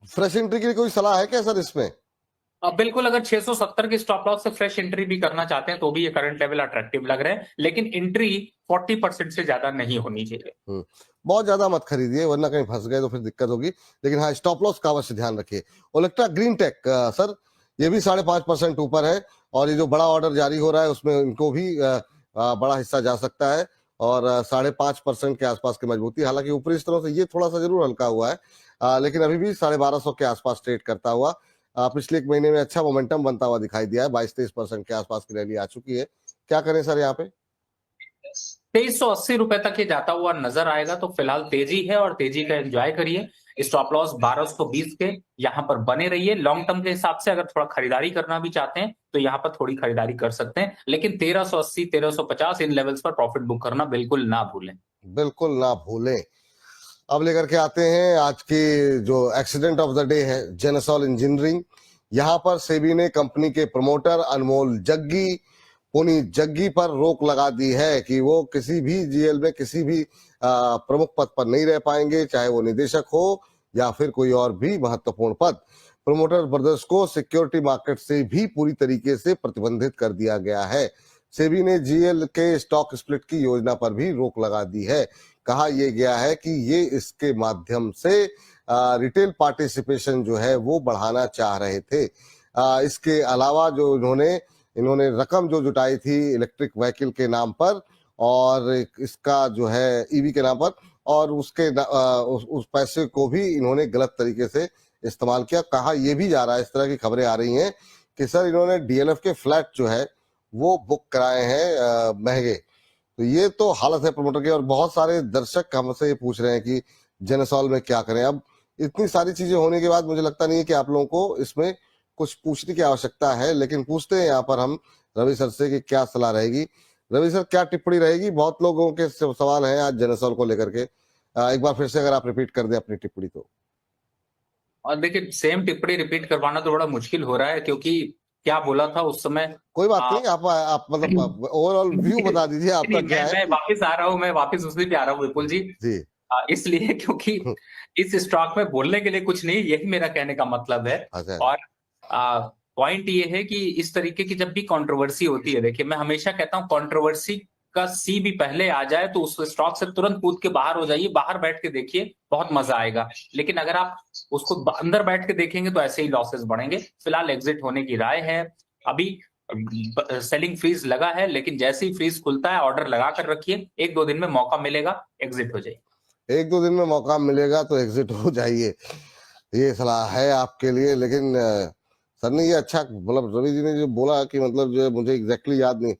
फ्रेश एंट्री के लिए कोई सलाह है क्या सर इसमें? बिल्कुल, अगर 670 की स्टॉप लॉस से फ्रेश एंट्री भी करना चाहते हैं तो भी ये करंट लेवल अट्रैक्टिव लग रहे हैं, लेकिन एंट्री 40% से ज्यादा नहीं होनी चाहिए। बहुत ज्यादा मत खरीदिए वरना कहीं फंस गए तो फिर दिक्कत होगी। लेकिन हाँ, स्टॉप लॉस का अवश्य ध्यान रखिए। इलेक्ट्रा ग्रीन टेक सर, ये भी 5.5% ऊपर है और ये जो बड़ा ऑर्डर जारी हो रहा है उसमें इनको भी बड़ा हिस्सा जा सकता है और 5.5% के आसपास की मजबूती। हालांकि ऊपरी स्तरों से ये थोड़ा सा जरूर हल्का हुआ है, लेकिन अभी भी 1250 के आसपास ट्रेड करता हुआ पिछले एक महीने में अच्छा मोमेंटम बनता हुआ दिखाई दिया है। 22-23% के आसपास की रैली आ चुकी है। क्या करें सर यहाँ पे? 2380 रुपए तक ये जाता हुआ नजर आएगा। तो फिलहाल तेजी है और तेजी का एंजॉय करिए। स्टॉप लॉस 1220 के यहाँ पर बने रहिए। लॉन्ग टर्म के हिसाब से अगर थोड़ा खरीदारी करना भी चाहते हैं तो यहाँ पर थोड़ी खरीदारी कर सकते हैं, लेकिन 1380 1350 इन लेवल्स पर प्रॉफिट बुक करना बिल्कुल ना भूलें। बिल्कुल ना भूलें। अब लेकर के आते हैं आज की जो एक्सीडेंट ऑफ द डे है, जेनेसॉल इंजीनियरिंग। यहाँ पर सेबी ने कंपनी के प्रमोटर अनमोल जग्गी, पुनीत जग्गी पर रोक लगा दी है कि वो किसी भी जीएल में किसी भी प्रमुख पद पर नहीं रह पाएंगे, चाहे वो निदेशक हो या फिर कोई और भी महत्वपूर्ण पद। प्रोमोटर ब्रदर्स को सिक्योरिटी मार्केट से भी पूरी तरीके से प्रतिबंधित कर दिया गया है। सेबी ने जीएल के स्टॉक स्प्लिट की योजना पर भी रोक लगा दी है। कहा यह गया है कि ये इसके माध्यम से रिटेल पार्टिसिपेशन जो है वो बढ़ाना चाह रहे थे। इसके अलावा जो इन्होंने रकम जो जुटाई थी इलेक्ट्रिक व्हीकल के नाम पर और इसका जो है ईवी के नाम पर, और उस पैसे को भी इन्होंने गलत तरीके से इस्तेमाल किया। कहा यह भी जा रहा है, इस तरह की खबरें आ रही हैं कि सर इन्होंने डीएलएफ के फ्लैट जो है वो बुक कराए हैं महंगे। तो ये तो हालत है प्रमोटर की। और बहुत सारे दर्शक हमसे ये पूछ रहे हैं कि जेनेसॉल में क्या करें। अब इतनी सारी चीजें होने के बाद मुझे लगता नहीं है कि आप लोगों को इसमें कुछ पूछने की आवश्यकता है, लेकिन पूछते हैं यहाँ पर हम रवि सर से कि क्या सलाह रहेगी। रवि सर, क्या टिप्पणी रहेगी? बहुत लोगों के सवाल हैं आज जेनेसॉल को लेकर के। एक बार फिर से अगर आप रिपीट कर दें अपनी टिप्पणी तो। और देखिए, सेम टिप्पणी रिपीट करवाना तो बड़ा मुश्किल हो रहा है, क्योंकि क्या बोला था उस समय। कोई बात नहीं, आप मतलब ओवरऑल व्यू बता दीजिए आपका क्या है। मैं वापिस आ रहा हूँ, मैं वापिस उसी पे आ रहा हूँ विपुल जी। इसलिए क्योंकि इस स्टॉक में बोलने के लिए कुछ नहीं, यही मेरा कहने का मतलब है। और पॉइंट ये है कि इस तरीके की जब भी कंट्रोवर्सी होती है, देखिए मैं हमेशा कहता हूँ कंट्रोवर्सी का सी भी पहले आ जाए तो उस स्टॉक से तुरंत कूद के बाहर हो जाइए, बाहर बैठ के देखिए, बहुत मजा आएगा। लेकिन अगर आप उसको अंदर बैठ के देखेंगे तो ऐसे ही लॉसेस बढ़ेंगे। फिलहाल एग्जिट होने की राय है। अभी सेलिंग फ्रीज लगा है, लेकिन जैसे ही फ्रीज खुलता है ऑर्डर लगा कर रखिए, 1-2 दिन में मौका मिलेगा, एग्जिट हो जाइए। 1-2 दिन में मौका मिलेगा तो एग्जिट हो जाइए, ये सलाह है आपके लिए। लेकिन सर ने ये अच्छा, मतलब रवि जी ने जो बोला कि मतलब जो मुझे एग्जैक्टली याद नहीं,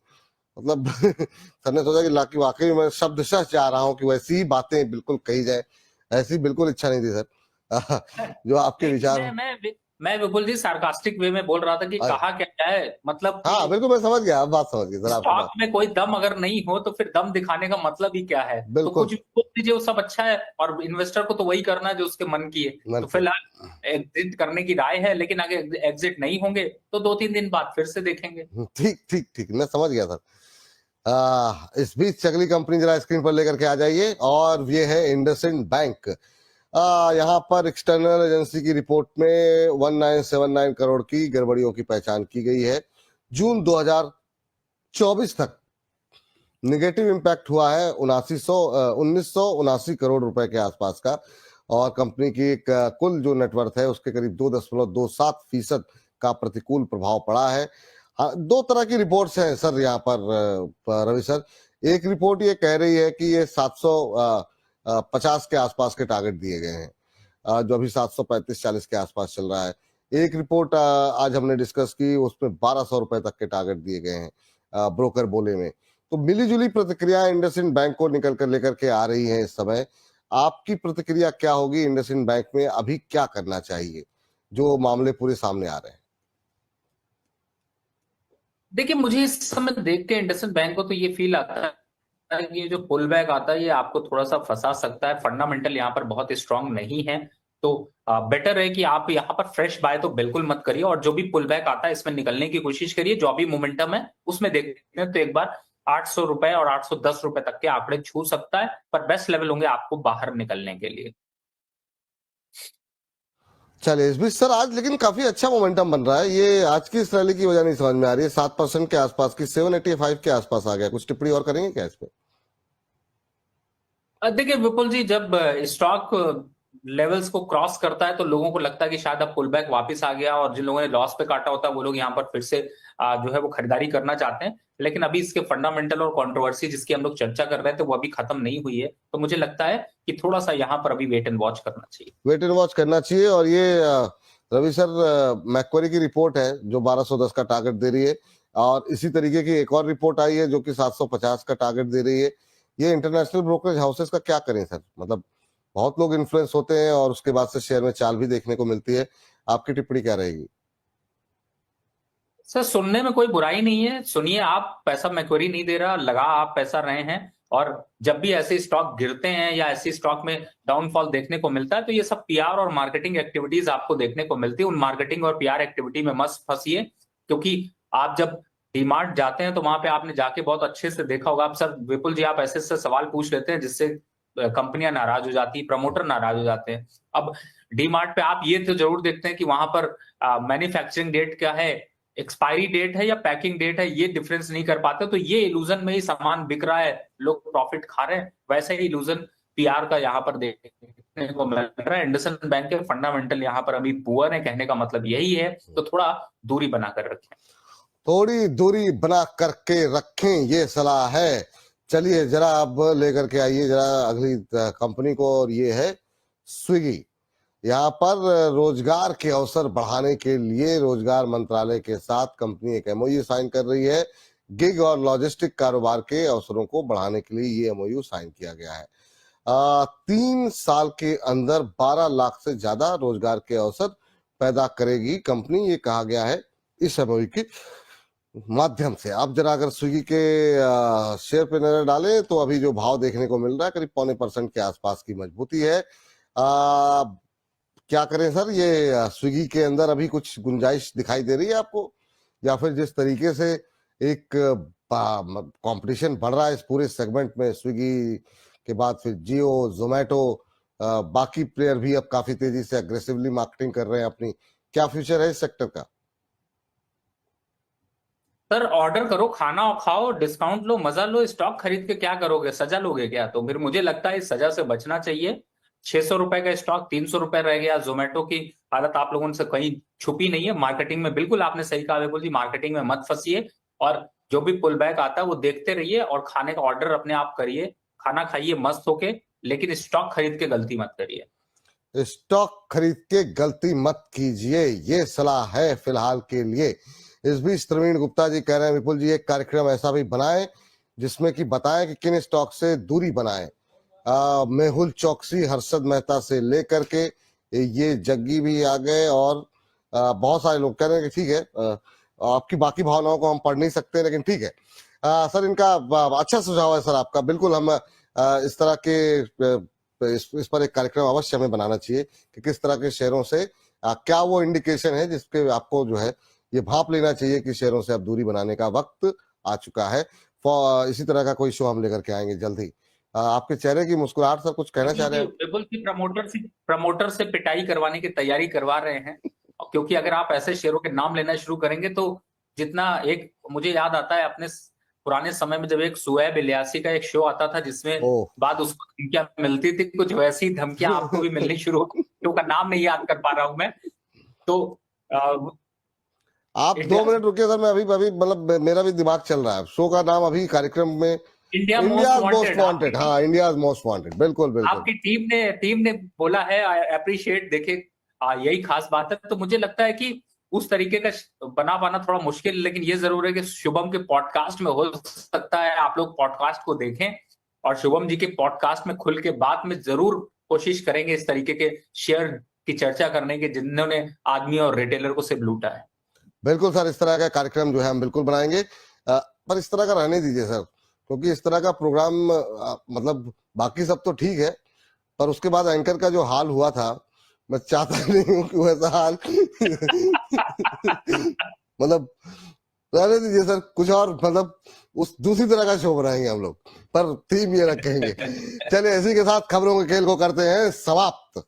मतलब सर ने सोचा कि वाकई मैं शब्दशः चाह रहा हूँ कि वैसी ही बातें बिल्कुल कही जाए, ऐसी बिल्कुल इच्छा नहीं थी सर। जो आपके विचार, मैं विपुल जी सार्कास्टिक वे में बोल रहा था कि कहा क्या है, मतलब हाँ बिल्कुल मैं समझ गया, बात समझ गई सर। स्टॉक में कोई दम अगर नहीं हो तो फिर दम दिखाने का मतलब ही क्या है। तो कुछ बोल दीजिए, वो सब अच्छा है, और इन्वेस्टर को तो वही करना है जो उसके मन की है। तो फिलहाल एग्जिट करने की राय है, लेकिन अगर एग्जिट नहीं होंगे तो 2-3 दिन बाद फिर से देखेंगे। ठीक, मैं समझ गया सर। इस बीच अगली कंपनी जरा स्क्रीन पर लेकर के आ जाइए, और ये है इंडसइंड बैंक। यहाँ पर एक्सटर्नल एजेंसी की रिपोर्ट में 1979 करोड़ की गड़बड़ियों की पहचान की गई है। जून 2024 तक निगेटिव इंपैक्ट हुआ है 1979 करोड़ रुपए के आसपास का, और कंपनी की कुल जो नेटवर्थ है उसके करीब 2.27% का प्रतिकूल प्रभाव पड़ा है। दो तरह की रिपोर्ट्स हैं सर यहाँ पर रवि सर। एक रिपोर्ट ये कह रही है कि ये 750 के आसपास के टारगेट दिए गए हैं, जो अभी 735-40 के आसपास चल रहा है। एक रिपोर्ट आज हमने डिस्कस की, उसमें 1200 रुपए तक के टारगेट दिए गए हैं ब्रोकर बोले में। तो मिलीजुली प्रतिक्रिया इंडसइंड बैंक को निकल कर लेकर के आ रही है इस समय। आपकी प्रतिक्रिया क्या होगी? इंडसइंड बैंक में अभी क्या करना चाहिए, जो मामले पूरे सामने आ रहे हैं? देखिए, मुझे इस समय देख के इंडसइंड बैंक को तो ये फील आता है ये जो पुल बैक आता है ये आपको थोड़ा सा फंसा सकता है। फंडामेंटल यहाँ पर बहुत स्ट्रांग नहीं है, तो बेटर है कि आप यहाँ पर फ्रेश बाय तो बिल्कुल मत करिए, और जो भी पुल बैक आता है इसमें निकलने की कोशिश करिए। जो भी मोमेंटम है उसमें देखते हैं तो एक बार 800 रुपए और 810 रुपए तक के आंकड़े छू सकता है, पर बेस्ट लेवल होंगे आपको बाहर निकलने के लिए। चलिए, इस बीच सर आज लेकिन काफी अच्छा मोमेंटम बन रहा है। ये आज की इस रैली की वजह नहीं समझ में आ रही है। 7% के आसपास की 785 के आसपास आ गया। कुछ टिप्पणी और करेंगे क्या इस पे? देखिए विपुल जी, जब स्टॉक लेवल्स को क्रॉस करता है तो लोगों को लगता है कि शायद अब पुल बैक वापिस आ गया, और जिन लोगों ने लॉस पे काटा होता है वो लोग यहाँ पर फिर से जो है वो खरीदारी करना चाहते हैं। लेकिन अभी इसके फंडामेंटल और कंट्रोवर्सी जिसकी हम लोग चर्चा कर रहे थे वो अभी खत्म नहीं हुई है, तो मुझे लगता है कि थोड़ा सा यहाँ पर अभी वेट एंड वॉच करना चाहिए। वेट एंड वॉच करना चाहिए। और ये रवि सर, मैक्वेरी की रिपोर्ट है जो 1210 का टारगेट दे रही है, और इसी तरीके की एक और रिपोर्ट आई है जो कि 750 का टारगेट दे रही है। ये इंटरनेशनल ब्रोकरेज हाउसेस का क्या करें सर? मतलब बहुत लोग इन्फ्लुएंस होते हैं और उसके बाद से शेयर में चाल भी देखने को मिलती है। आपकी टिप्पणी क्या रहेगी? सर, सुनने में कोई बुराई नहीं है, सुनिए। आप पैसा मैक्वेरी नहीं दे रहा, लगा आप पैसा रहे हैं, और जब भी ऐसे स्टॉक गिरते हैं या ऐसे स्टॉक में डाउनफॉल देखने को मिलता है तो ये सब पीआर और मार्केटिंग एक्टिविटीज आपको देखने को मिलती है। उन मार्केटिंग और पीआर एक्टिविटी में मत फंसिए, क्योंकि आप जब डीमार्ट जाते हैं तो वहां पे आपने जाके बहुत अच्छे से देखा होगा। आप सर विपुल जी, आप ऐसे ऐसे सवाल पूछ लेते हैं जिससे कंपनियां नाराज हो जाती है, प्रमोटर नाराज हो जाते हैं। अब डीमार्ट पे आप ये तो जरूर देखते हैं कि वहां पर मैन्युफैक्चरिंग डेट क्या है, एक्सपायरी डेट है या पैकिंग डेट है, ये डिफरेंस नहीं कर पाते। तो ये इल्यूजन में ही सामान बिक रहा है, लोग प्रॉफिट खा रहे हैं। वैसे ही इल्यूजन पीआर का यहाँ पर देखने को मिल रहा है। इंडसइंड बैंक के फंडामेंटल यहाँ पर अभी पुअर है, कहने का मतलब यही है। तो थोड़ा दूरी बनाकर रखें, थोड़ी दूरी बना करके रखें, ये सलाह है। चलिए जरा अब लेकर के आइए जरा अगली कंपनी को, और ये है स्विगी। यहाँ पर रोजगार के अवसर बढ़ाने के लिए रोजगार मंत्रालय के साथ कंपनी एक एमओयू साइन कर रही है। गिग और लॉजिस्टिक कारोबार के अवसरों को बढ़ाने के लिए ये एमओयू साइन किया गया है। 3 साल के अंदर 12 लाख से ज्यादा रोजगार के अवसर पैदा करेगी कंपनी, ये कहा गया है इस एमओयू के माध्यम से। अब जरा अगर स्विगी के शेयर पे नजर डालें तो अभी जो भाव देखने को मिल रहा है करीब 0.25% के आसपास की मजबूती है। क्या करें सर, ये स्विगी के अंदर अभी कुछ गुंजाइश दिखाई दे रही है आपको, या फिर जिस तरीके से एक कंपटीशन बढ़ रहा है इस पूरे सेगमेंट में, स्विगी के बाद फिर जियो, जोमेटो, बाकी प्लेयर भी अब काफी तेजी से अग्रेसिवली मार्केटिंग कर रहे हैं अपनी, क्या फ्यूचर है इस सेक्टर का? सर ऑर्डर करो, खाना और खाओ, डिस्काउंट लो, मजा लो, स्टॉक खरीद के क्या करोगे, सजा लोगे क्या? तो फिर मुझे लगता है इस सजा से बचना चाहिए। 600 रुपए का स्टॉक 300 रुपए रह गया। जोमेटो की हालत आप लोगों से कहीं छुपी नहीं है। मार्केटिंग में बिल्कुल आपने सही कहा विपुल जी, मार्केटिंग में मत फंसिए, और जो भी पुल बैक आता है वो देखते रहिए, और खाने का ऑर्डर अपने आप करिए, खाना खाइए मस्त होके, लेकिन स्टॉक खरीद के गलती मत करिए। स्टॉक खरीद के गलती मत कीजिए, ये सलाह है फिलहाल के लिए। इस बीच प्रवीण गुप्ता जी कह रहे हैं विपुल जी एक कार्यक्रम ऐसा भी बनाएं जिसमें कि बताएं कि किन स्टॉक से दूरी बनाएं। मेहुल चौकसी, हर्षद मेहता से लेकर के ये जग्गी भी आ गए, और बहुत सारे लोग कह रहे हैं कि ठीक है, आपकी बाकी भावनाओं को हम पढ़ नहीं सकते, लेकिन ठीक है। सर इनका अच्छा सुझाव है सर आपका, बिल्कुल हम इस तरह के इस पर एक कार्यक्रम अवश्य हमें बनाना चाहिए कि किस तरह के शेयरों से क्या वो इंडिकेशन है जिसके आपको जो है ये भाप लेना चाहिए कि शेयरों से अब दूरी बनाने का वक्त आ चुका है। इसी तरह का कोई शो हम लेकर के आएंगे जल्द ही। आपके चेहरे की मुस्कुराहट सर कुछ कहना चाह रहे हैं? बिल्कुल की प्रमोटर से पिटाई करवाने की तैयारी करवा रहे हैं, क्योंकि अगर आप ऐसे शेयरों के नाम लेना शुरू करेंगे तो जितना एक मुझे याद आता है अपने पुराने समय में जब एक सुएब इलियासी का एक शो आता था जिसमें बाद उसको धमकियां मिलती थी, कुछ वैसी धमकियां आपको भी मिलनी शुरू हो गई। शो का नाम नहीं याद कर पा रहा हूं मैं, तो आप 2 मिनट रुकिए सर, मैं अभी मतलब मेरा भी दिमाग चल रहा है। शो का नाम अभी कार्यक्रम में इंडिया मोस्ट वांटेड, हाँ इंडिया मोस्ट वांटेड, बिल्कुल बिल्कुल। आपकी टीम ने बोला है, आई अप्रिशिएट। देखे यही खास बात है। तो मुझे लगता है कि उस तरीके का बना पाना थोड़ा मुश्किल, लेकिन ये जरूर है कि शुभम के पॉडकास्ट में हो सकता है आप लोग पॉडकास्ट को देखें, और शुभम जी के पॉडकास्ट में खुल के बात में जरूर कोशिश करेंगे इस तरीके के शेयर की चर्चा करने की जिन्होंने आदमी और रिटेलर को सिर्फ लूटा है। बिल्कुल सर, इस तरह का कार्यक्रम जो है हम बिल्कुल बनाएंगे, पर इस तरह का रहने दीजिए सर, क्योंकि इस तरह का प्रोग्राम मतलब बाकी सब तो ठीक है, पर उसके बाद एंकर का जो हाल हुआ था, मैं चाहता नहीं हूँ कि वैसा हाल मतलब रहने दीजिए सर, कुछ और मतलब उस दूसरी तरह का शो बनाएंगे हम लोग, पर थीम ये रखेंगे। चलिए इसी के साथ खबरों के खेल को करते हैं समाप्त।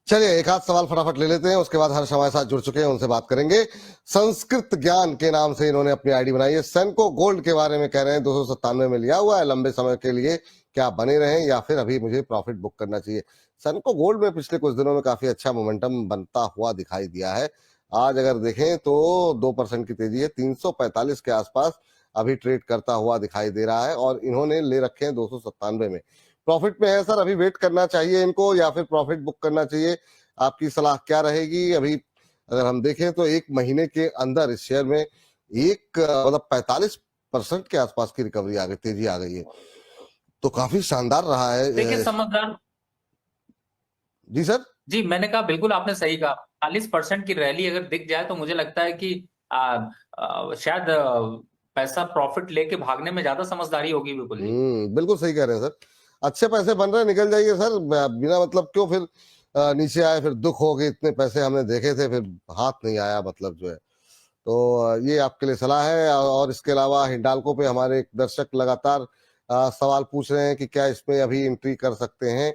चलिए एक आध सवाल फटाफट ले लेते हैं, उसके बाद हर्ष हमारे साथ जुड़ चुके हैं, उनसे बात करेंगे। संस्कृत ज्ञान के नाम से इन्होंने अपनी आईडी बनाई है। सेनको गोल्ड के बारे में कह रहे हैं 297 में लिया हुआ है, लंबे समय के लिए क्या बने रहें या फिर अभी मुझे प्रॉफिट बुक करना चाहिए? सेनको गोल्ड में पिछले कुछ दिनों में काफी अच्छा मोमेंटम बनता हुआ दिखाई दिया है। आज अगर देखें तो 2% की तेजी है, 345 के आसपास अभी ट्रेड करता हुआ दिखाई दे रहा है, और इन्होंने ले रखे हैं 297 में। प्रॉफिट में है सर, अभी वेट करना चाहिए इनको या फिर प्रॉफिट बुक करना चाहिए? आपकी सलाह क्या रहेगी? अभी अगर हम देखें तो एक महीने के अंदर इस शेयर में एक मतलब 45% के आसपास की रिकवरी आ गई, तेजी आ गई है, तो काफी शानदार रहा है। देखिए समझदार जी सर, जी मैंने कहा बिल्कुल आपने सही कहा। 40% की रैली अगर दिख जाए तो मुझे लगता है कि शायद पैसा प्रॉफिट लेके भागने में ज्यादा समझदारी होगी विपुल जी। बिल्कुल सही कह रहे हैं सर। अच्छे पैसे बन रहे हैं, निकल जाइए सर, बिना मतलब क्यों फिर नीचे आए, फिर दुख हो गए, इतने पैसे हमने देखे थे फिर हाथ नहीं आया, मतलब जो है। तो ये आपके लिए सलाह है। और इसके अलावा हिंडाल्को पे हमारे एक दर्शक लगातार सवाल पूछ रहे हैं कि क्या इसमें अभी एंट्री कर सकते हैं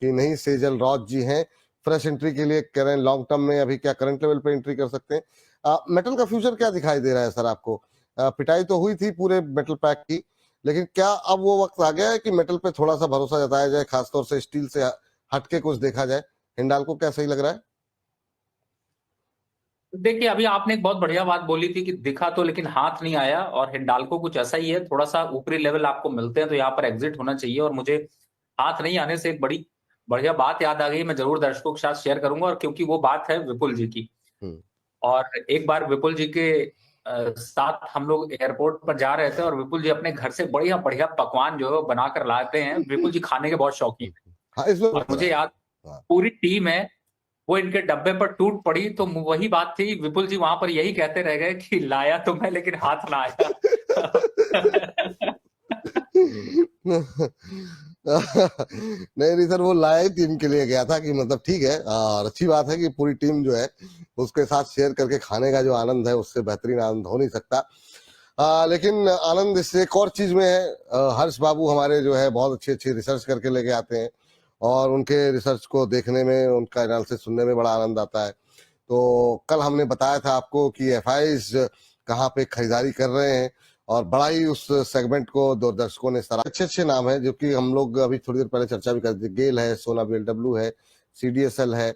कि नहीं। सेजल रॉज जी हैं, फ्रेश एंट्री के लिए कह रहे हैं, लॉन्ग टर्म में अभी क्या करंट लेवल पे एंट्री कर सकते हैं। मेटल का फ्यूचर क्या दिखाई दे रहा है सर आपको? पिटाई तो हुई थी पूरे मेटल पैक की, लेकिन क्या अब वो वक्त आ गया है कि मेटल पे थोड़ा सा भरोसा जताया जाए, खासतौर से स्टील से हटके कुछ देखा जाए? हिंडाल्को क्या सही लग रहा है? देखिए, अभी आपने एक बहुत बढ़िया बात बोली थी कि दिखा तो लेकिन हाथ नहीं आया, और हिंडाल्को कुछ ऐसा ही है, थोड़ा सा ऊपरी लेवल आपको मिलते हैं तो यहाँ पर एग्जिट होना चाहिए। और मुझे हाथ नहीं आने से एक बड़ी बढ़िया बात याद आ गई, मैं जरूर दर्शकों के साथ शेयर करूंगा, और क्योंकि वो बात है विपुल जी की। और एक बार विपुल जी के साथ हम लोग एयरपोर्ट पर जा रहे थे, और विपुल जी अपने घर से बढ़िया बढ़िया पकवान जो है वो बनाकर लाते हैं। विपुल जी खाने के बहुत शौकीन है, हाँ, इसमें और मुझे याद हाँ। पूरी टीम है वो इनके डब्बे पर टूट पड़ी। तो वही बात थी, विपुल जी वहां पर यही कहते रह गए कि लाया तो मैं लेकिन हाथ ना आया। नहीं सर, वो लाया ही टीम के लिए गया था कि मतलब ठीक है, और अच्छी बात है कि पूरी टीम जो है उसके साथ शेयर करके खाने का जो आनंद है उससे बेहतरीन आनंद हो नहीं सकता। लेकिन आनंद इससे एक और चीज में है। हर्ष बाबू हमारे जो है बहुत अच्छी अच्छी रिसर्च करके लेके आते हैं, और उनके रिसर्च को देखने में, उनका एनालिसिस सुनने में बड़ा आनंद आता है। तो कल हमने बताया था आपको कि एफआईज कहाँ पे खरीदारी कर रहे हैं, और बड़ा ही उस सेगमेंट को दर्शकों ने सराहा। अच्छे अच्छे नाम है जो कि हम लोग अभी थोड़ी देर पहले चर्चा भी कर दी। गेल है, सोना बीएलडब्ल्यू है, सीडीएसएल है।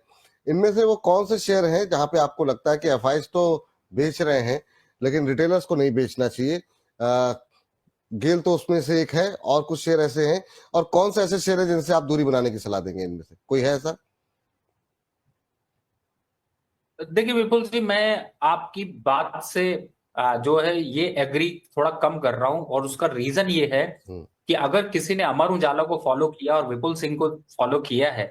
इनमें से वो कौन से शेयर हैं जहां पे आपको लगता है कि एफआईज तो बेच रहे हैं लेकिन रिटेलर्स को नहीं बेचना चाहिए? गेल तो उसमें से एक है, और कुछ शेयर ऐसे हैं, और कौन से ऐसे शेयर है जिनसे आप दूरी बनाने की सलाह देंगे? इनमें से कोई है ऐसा? देखिए विपुल जी, मैं आपकी बात से जो है ये एग्री थोड़ा कम कर रहा हूं, और उसका रीजन ये है कि अगर किसी ने अमर उजाला को फॉलो किया और विपुल सिंह को फॉलो किया है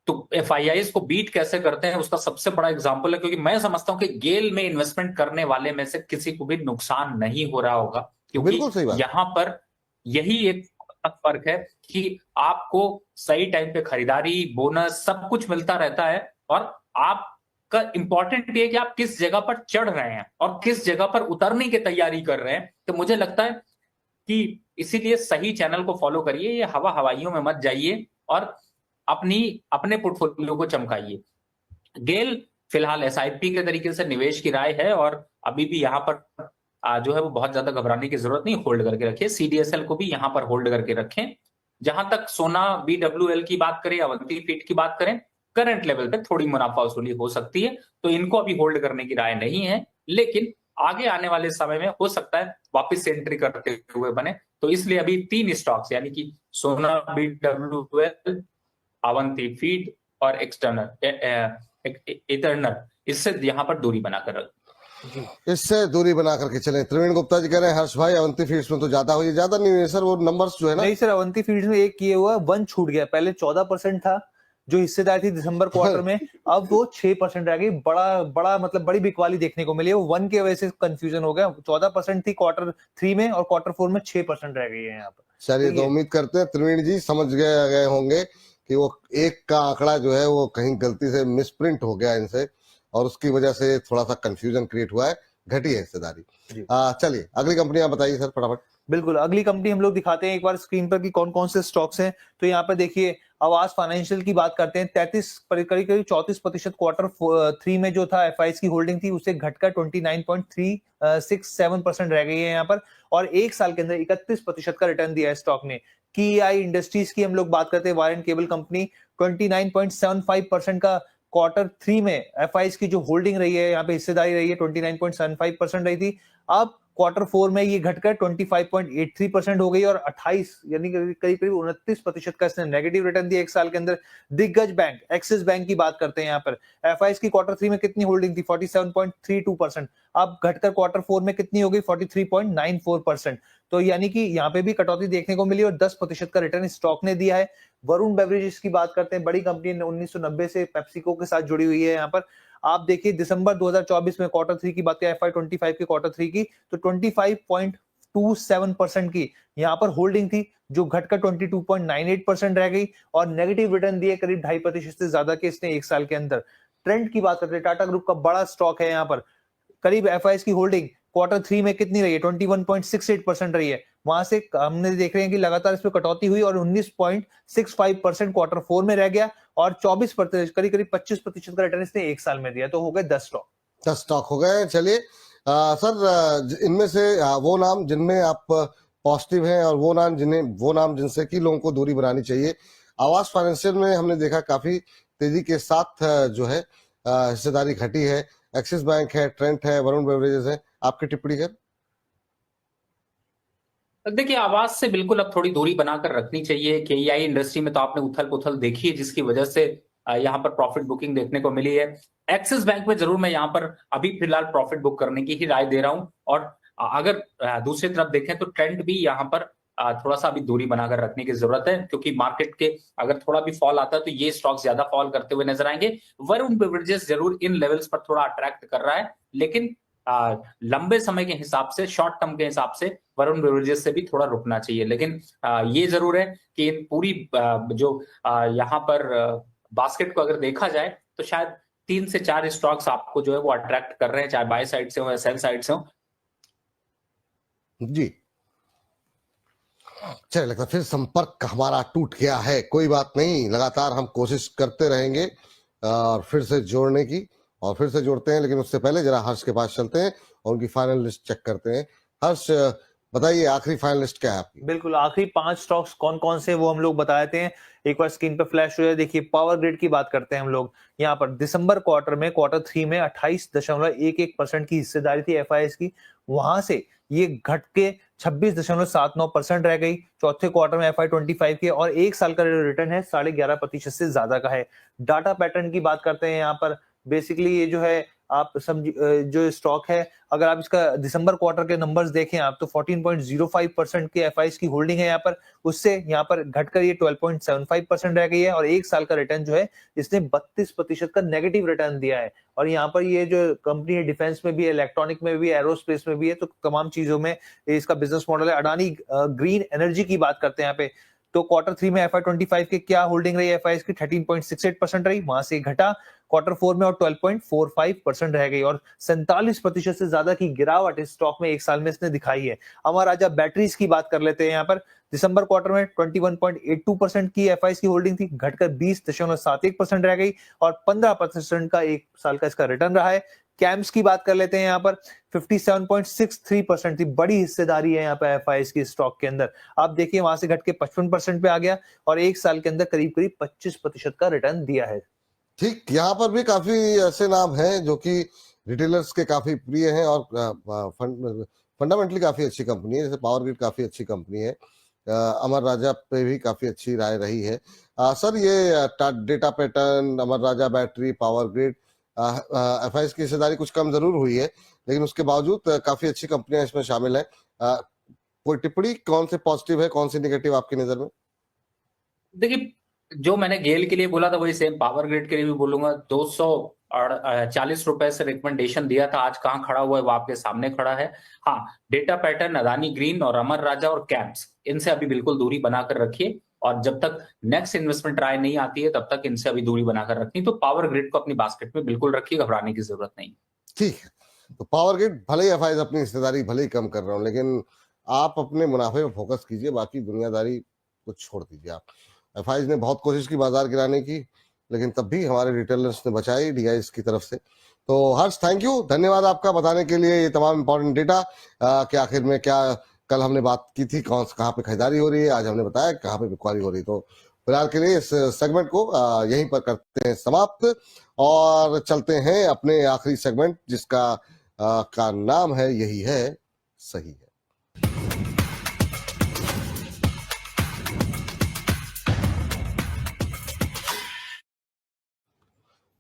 तो एफआईआईज को बीट कैसे करते हैं उसका सबसे बड़ा एग्जांपल है। क्योंकि मैं समझता हूं कि गेल में इन्वेस्टमेंट करने वाले में से किसी को भी नुकसान नहीं हो रहा होगा, क्योंकि बिल्कुल सही बात। यहां पर यही एक फर्क है कि आपको सही टाइम पे खरीदारी, बोनस सब कुछ मिलता रहता है, और आपका इंपॉर्टेंट ये है कि आप किस जगह पर चढ़ रहे हैं और किस जगह पर उतरने की तैयारी कर रहे हैं। तो मुझे लगता है कि इसीलिए सही चैनल को फॉलो करिए, ये हवाइयों में मत जाइए, और अपने पोर्टफोलियो को चमकाइए। गेल फिलहाल एसआईपी के तरीके से निवेश की राय है, और अभी भी यहाँ पर जो है वो बहुत ज्यादा घबराने की जरूरत नहीं, होल्ड करके रखिए। सीडीएसएल को भी यहाँ पर होल्ड करके रखें। जहां तक सोना बीडब्ल्यूएल की बात करें, अवंती फीड की बात करें, करंट लेवल पे थोड़ी मुनाफा वसूली हो सकती है, तो इनको अभी होल्ड करने की राय नहीं है। लेकिन आगे आने वाले समय में हो सकता है वापस से एंट्री करते हुए बने। तो इसलिए अभी 3 स्टॉक्स यानी कि सोना बीडब्ल्यूएल, अवंती फीड और इटर्नल, इससे यहाँ पर दूरी बनाकर रखें। इससे दूरी बना करके चलें। प्रवीण गुप्ता जी कह रहे हैं हर्ष भाई अवंती फीड्स में तो ज्यादा हुई, ज्यादा नहीं है सर, वो नंबर्स जो है ना। नहीं सर, अवंती फीड्स में एक किए हुआ 1 छूट गया। पहले 14% था जो हिस्सेदार थी दिसंबर क्वार्टर में, अब वो 6% रह गई। बड़ा मतलब बड़ी बिकवाली देखने को मिली है। वो 1 के वजह से कंफ्यूजन हो गया। 14% थी क्वार्टर 3 में, और क्वार्टर 4 में 6% रह गई है यहाँ पर। चलिए, तो उम्मीद करते हैं प्रवीण जी समझ गए होंगे कि वो 1 का आंकड़ा जो है वो कहीं गलती से मिसप्रिंट हो गया इनसे, और उसकी वजह से थोड़ा सा कंफ्यूजन क्रिएट हुआ है, घटी है हिस्सेदारी। चलिए अगली कंपनी आप बताइए सर फटाफट। बिल्कुल, अगली कंपनी हम लोग दिखाते हैं एक बार स्क्रीन पर कि कौन कौन से स्टॉक्स हैं। तो यहाँ पर देखिए, आवास फाइनेंशियल की बात करते हैं। करीब 34% क्वार्टर 3 में जो था एफआईज की होल्डिंग थी, उसे घटकर 29.367% रह गई है यहाँ पर, और एक साल के अंदर 31% का रिटर्न दिया है स्टॉक ने। KEI इंडस्ट्रीज की हम लोग बात करते हैं, वायर एंड केबल कंपनी, 29.75% का क्वार्टर 3 में एफआईज की जो होल्डिंग रही है, यहाँ पे हिस्सेदारी रही है 29.75% रही थी। अब क्वार्टर 4 में ये घटकर 25.83% हो गई, और 28 यानी करीब 29% का इसने नेगेटिव रिटर्न दिया एक साल के अंदर। दिग्गज बैंक, एक्सिस बैंक की बात करते हैं यहाँ पर। एफआईज की क्वार्टर 3 में कितनी होल्डिंग थी? 47.32%। अब घटकर क्वार्टर 4 में कितनी हो गई? 43.94%। तो यानी कि यहाँ पे भी कटौती देखने को मिली, और 10% का रिटर्न स्टॉक ने दिया है। वरुण बेवरेजेस की बात करते हैं, बड़ी कंपनी 1990 से पेप्सिको के साथ जुड़ी हुई है यहाँ पर। आप देखिए दिसंबर 2024 में क्वार्टर 3 की बात करें, FY25 के क्वार्टर 3 की, तो 25.27% की यहाँ पर होल्डिंग थी, जो घटकर 22.98% रह गई और नेगेटिव रिटर्न दिए करीब 2.5% से ज्यादा के इसने एक साल के अंदर। ट्रेंड की बात करते हैं, टाटा ग्रुप का बड़ा स्टॉक है यहाँ पर, करीब FIs की होल्डिंग क्वार्टर 3 में कितनी रही है, 21.68% रही है। वहां से हमने देख रहे हैं कि लगातार इसमें कटौती हुई और 19.65% क्वार्टर 4 में रह गया और 24% करीब 25% का रिटर्न इसने एक साल में दिया, तो हो गए 10 स्टॉक। 10 स्टॉक हो गए। चलिए सर, इनमें से वो नाम जिनमें आप पॉजिटिव हैं और वो नाम जिनसे कि लोगों को दूरी बनानी चाहिए। आवास फाइनेंशियल में हमने देखा काफी तेजी के साथ जो है हिस्सेदारी घटी है। एक्सिस बैंक है, ट्रेंट है, वरुण बेवरेजेस है, आपकी टिप्पणी है? देखिए, आवास से बिल्कुल अब थोड़ी दूरी बनाकर रखनी चाहिए। KEI इंडस्ट्री में तो आपने उथल पुथल देखी है, जिसकी वजह से यहाँ पर प्रॉफिट बुकिंग देखने को मिली है। एक्सिस बैंक में जरूर मैं यहाँ पर अभी फिलहाल प्रॉफिट बुक करने की ही राय दे रहा हूं। और अगर दूसरी तरफ देखें तो ट्रेंड भी यहाँ पर थोड़ा सा अभी दूरी बनाकर रखने की जरूरत है, क्योंकि मार्केट के अगर थोड़ा भी फॉल आता है तो ये स्टॉक ज्यादा फॉल करते हुए नजर आएंगे। वरुण बेवरेजेस जरूर इन लेवल्स पर थोड़ा अट्रैक्ट कर रहा है, लेकिन लंबे समय के हिसाब से, शॉर्ट टर्म के हिसाब से वरुण बेवरेजेस से भी थोड़ा रुकना चाहिए। लेकिन ये जरूर है कि पूरी जो यहाँ पर बास्केट को अगर देखा जाए तो शायद 3 से 4 स्टॉक्स आपको जो है वो अट्रैक्ट कर रहे हैं, चाहे बाय साइड से हो या सेल साइड से हो। जी चलिए, लगता फिर संपर्क हमारा टूट गया है। कोई बात नहीं, लगातार हम कोशिश करते रहेंगे और फिर से जोड़ने की, और फिर से जोड़ते हैं। लेकिन उससे पहले जरा हर्ष के पास चलते हैं और उनकी फाइनल लिस्ट चेक करते हैं। हर्ष, बताइए आखिरी फाइनल लिस्ट क्या है आपकी? बिल्कुल, आखिरी 5 स्टॉक्स कौन कौन से वो हम लोग बता देते हैं, एक बार स्क्रीन पे फ्लैश हो जाए। देखिए, पावर ग्रिड की बात करते हैं हम लोग। यहाँ पर दिसंबर क्वार्टर में, क्वार्टर 3 में 28.11% की हिस्सेदारी थी FIs की, वहां से ये घट के 26.79% रह गई चौथे क्वार्टर में FY25 के, और एक साल का रिटर्न है 11.5% से ज्यादा का है। डाटा पैटर्न की बात करते हैं यहाँ पर, बेसिकली ये जो है आप जो स्टॉक है, अगर आप इसका दिसंबर क्वार्टर के नंबर्स देखें आप, तो 14.05% के FIs की होल्डिंग है यहाँ पर, उससे यहाँ पर घटकर ये 12.75% रह गई है और एक साल का रिटर्न जो है इसने 32% का नेगेटिव रिटर्न दिया है। और यहाँ पर ये जो कंपनी है डिफेंस में भी है, इलेक्ट्रॉनिक में भी है, एरोस्पेस में भी है, तो तमाम चीजों में इसका बिजनेस मॉडल है। अडानी ग्रीन एनर्जी की बात करते हैं यहाँ पे, तो क्वार्टर 3 में FY25 के क्या होल्डिंग रही FIs की, 13.68% रही, वहां से घटा क्वार्टर 4 में और 12.45% रह गई और 47% से ज्यादा की गिरावट इस स्टॉक में एक साल में इसने दिखाई है। अमर राजा बैटरीज की बात कर लेते हैं यहाँ पर, दिसंबर क्वार्टर में 21.82% की FIs की होल्डिंग थी, घटकर 20.71% रह गई और 15% का एक साल का इसका रिटर्न रहा है। कैम्स की बात कर लेते हैं यहाँ पर, 57.63% थी, बड़ी हिस्सेदारी है यहाँ पे FIs की स्टॉक के अंदर। आप देखिए वहां से घट के 55% पे आ गया और एक साल के अंदर करीब 25% का रिटर्न दिया है। ठीक, यहाँ पर भी काफी ऐसे नाम हैं जो कि रिटेलर्स के काफी प्रिय हैं और फंडामेंटली काफी अच्छी कंपनी है। जैसे पावर ग्रिड काफी अच्छी कंपनी है, अमर राजा पे भी काफी अच्छी राय रही है। सर, ये डेटा पैटर्न, अमर राजा बैटरी, पावर ग्रिड, FIs की हिस्सेदारी कुछ कम जरूर हुई है, लेकिन उसके बावजूद काफी अच्छी कंपनियां इसमें शामिल है। कोई टिप्पणी, कौन से पॉजिटिव है, कौन सी नेगेटिव आपकी नजर में? देखिए, जो मैंने गेल के लिए बोला था वही सेम पावर ग्रिड के लिए भी बोलूंगा। 240 रुपए से रिकमेंडेशन दिया था, आज कहाँ खड़ा हुआ है वो आपके सामने खड़ा है। हाँ, डेटा पैटर्न, अदानी ग्रीन और अमर राजा और कैप्स, इनसे अभी बिल्कुल दूरी बनाकर रखिए और जब तक नेक्स्ट इन्वेस्टमेंट ट्राई नहीं आती है तब तक इनसे अभी दूरी बनाकर रखनी। तो पावर ग्रिड को अपनी बास्केट में बिल्कुल रखिए, घबराने की जरूरत नहीं। ठीक है, तो पावर ग्रिड भले ही FIs अपनी हिस्सेदारी भले ही कम कर रहे हो, लेकिन आप अपने मुनाफे पे फोकस कीजिए, बाकी दुनियादारी को छोड़ दीजिए। आप FIs ने बहुत कोशिश की बाजार गिराने की, लेकिन तब भी हमारे रिटेलर्स ने बचाई DIs की तरफ से। तो हर्ष, थैंक यू, धन्यवाद आपका बताने के लिए ये तमाम इंपॉर्टेंट डेटा कि आखिर में क्या, कल हमने बात की थी कहाँ पे खरीदारी हो रही है, आज हमने बताया कहाँ पे बिक्वारी हो रही है। तो फिलहाल के लिए इस सेगमेंट को यहीं पर करते हैं समाप्त और चलते हैं अपने आखिरी सेगमेंट, जिसका का नाम है यही है सही है।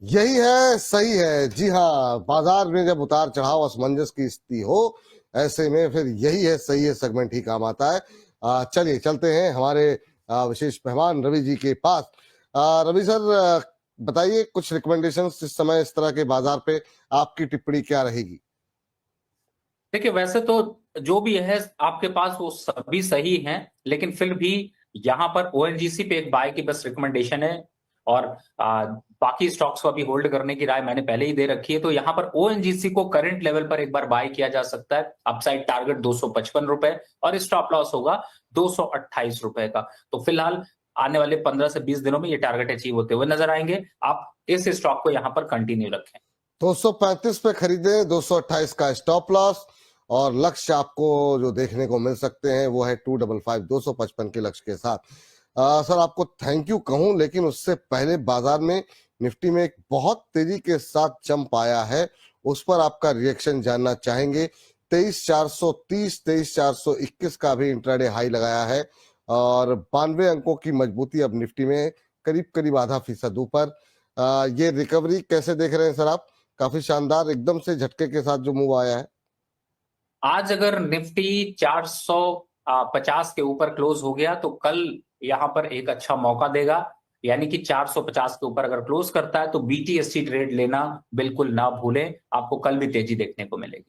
यही है सही है। जी हाँ, बाजार में जब उतार चढ़ाव असमंजस की स्थिति हो, ऐसे में फिर यही है सही है सेगमेंट ही काम आता है। चलिए चलते हैं हमारे विशेष मेहमान रवि जी के पास। रवि सर, बताइए कुछ रिकमेंडेशंस इस समय इस तरह के बाजार पे, आपकी टिप्पणी क्या रहेगी? देखिए, वैसे तो जो भी है आपके पास वो सभी सही हैं, लेकिन फिर भी यहाँ पर ओएनजीसी पे एक बाय की बस रिकमेंडेशन है, और बाकी स्टॉक्स को अभी होल्ड करने की राय मैंने पहले ही दे रखी है। तो यहाँ पर ओएनजीसी को करंट लेवल पर एक बार बाय किया जा सकता है, अपसाइड टारगेट 255 रुपए और स्टॉप लॉस होगा 228 रुपए का। तो फिलहाल आने वाले 15 से 20 दिनों में ये टारगेट अचीव होते हुए नजर आएंगे। आप इस स्टॉक को यहाँ पर कंटिन्यू रखें। 235 पे खरीदे, 228 का स्टॉप लॉस, और लक्ष्य आपको जो देखने को मिल सकते हैं वो है 255 255 के लक्ष्य के साथ। सर आपको थैंक यू कहूं, लेकिन उससे पहले बाजार में निफ्टी में एक बहुत तेजी के साथ जंप आया है, उस पर आपका रिएक्शन जानना चाहेंगे। 23,430 23,421 का भी इंट्राडे हाई लगाया है और 92 अंकों की मजबूती अब निफ्टी में करीब करीब आधा फीसद ऊपर। ये रिकवरी कैसे देख रहे हैं सर आप? काफी शानदार एकदम से झटके के साथ जो मूव आया है। आज अगर निफ्टी 450 के ऊपर क्लोज हो गया तो कल यहां पर एक अच्छा मौका देगा, यानी कि 450 के ऊपर अगर क्लोज करता है तो बीटीएसटी ट्रेड लेना बिल्कुल ना भूलें, आपको कल भी तेजी देखने को मिलेगी।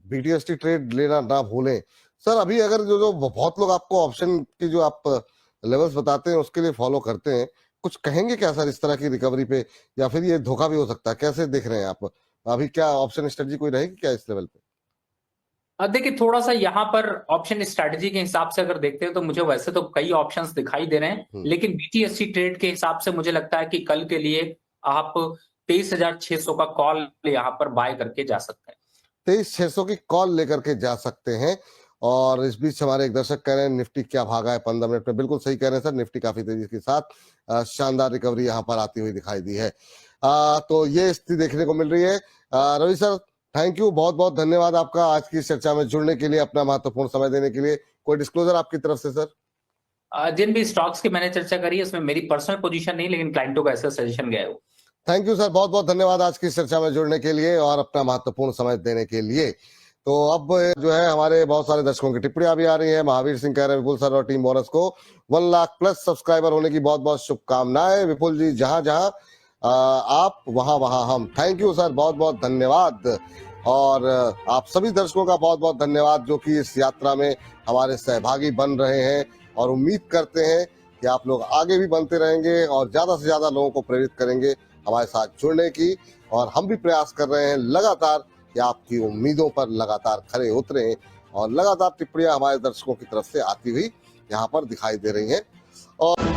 बीटीएसटी ट्रेड लेना ना भूलें। सर अभी अगर जो बहुत लोग आपको ऑप्शन की जो आप लेवल्स बताते हैं उसके लिए फॉलो करते हैं, कुछ कहेंगे क्या सर इस तरह की रिकवरी पे, या फिर ये धोखा भी हो सकता है? कैसे देख रहे हैं आप अभी? क्या ऑप्शन स्ट्रेटजी कोई रहेगी क्या इस लेवल पे? देखिए, थोड़ा सा यहाँ पर ऑप्शन स्ट्रैटेजी के हिसाब से अगर देखते हैं तो मुझे वैसे तो कई ऑप्शंस दिखाई दे रहे हैं, लेकिन बीटीएसटी ट्रेड के हिसाब से मुझे लगता है कि कल के लिए आप 23,600 का कॉल यहाँ पर बाय करके जा सकते हैं। 23,600 की कॉल लेकर के जा सकते हैं। और इस बीच हमारे एक दर्शक कह रहे हैं निफ्टी क्या भागा है 15 मिनट में। बिल्कुल सही कह रहे हैं सर, निफ्टी काफी तेजी के साथ शानदार रिकवरी यहाँ पर आती हुई दिखाई दी है। तो ये स्थिति देखने को मिल रही है। रवि सर थैंक यू, बहुत बहुत धन्यवाद आपका आज की चर्चा में जुड़ने के लिए, अपना महत्वपूर्ण समय देने के लिए। कोई डिस्क्लोजर आपकी तरफ से सर? जिन भी स्टॉक्स की मैंने चर्चा करी है उसमें मेरी पर्सनल पोजीशन नहीं, लेकिन क्लाइंटों का ऐसा सजेशन गया है। थैंक यू सर, बहुत बहुत धन्यवाद आज की चर्चा में जुड़ने के लिए और अपना महत्वपूर्ण समय देने के लिए। तो अब जो है हमारे बहुत सारे दर्शकों की टिप्पणियां भी आ रही है। महावीर सिंह कह रहे हैं विपुल सर और टीम बोनस को 1 लाख प्लस सब्सक्राइबर होने की बहुत बहुत शुभकामनाएं। विपुल जी जहां जहां आप वहां वहां हम। थैंक यू सर, बहुत बहुत धन्यवाद। और आप सभी दर्शकों का बहुत बहुत धन्यवाद जो कि इस यात्रा में हमारे सहभागी बन रहे हैं, और उम्मीद करते हैं कि आप लोग आगे भी बनते रहेंगे और ज्यादा से ज्यादा लोगों को प्रेरित करेंगे हमारे साथ जुड़ने की। और हम भी प्रयास कर रहे हैं लगातार कि आपकी उम्मीदों पर लगातार खरे उतरे, और लगातार टिप्पणियां हमारे दर्शकों की तरफ से आती हुई यहाँ पर दिखाई दे रही हैं। और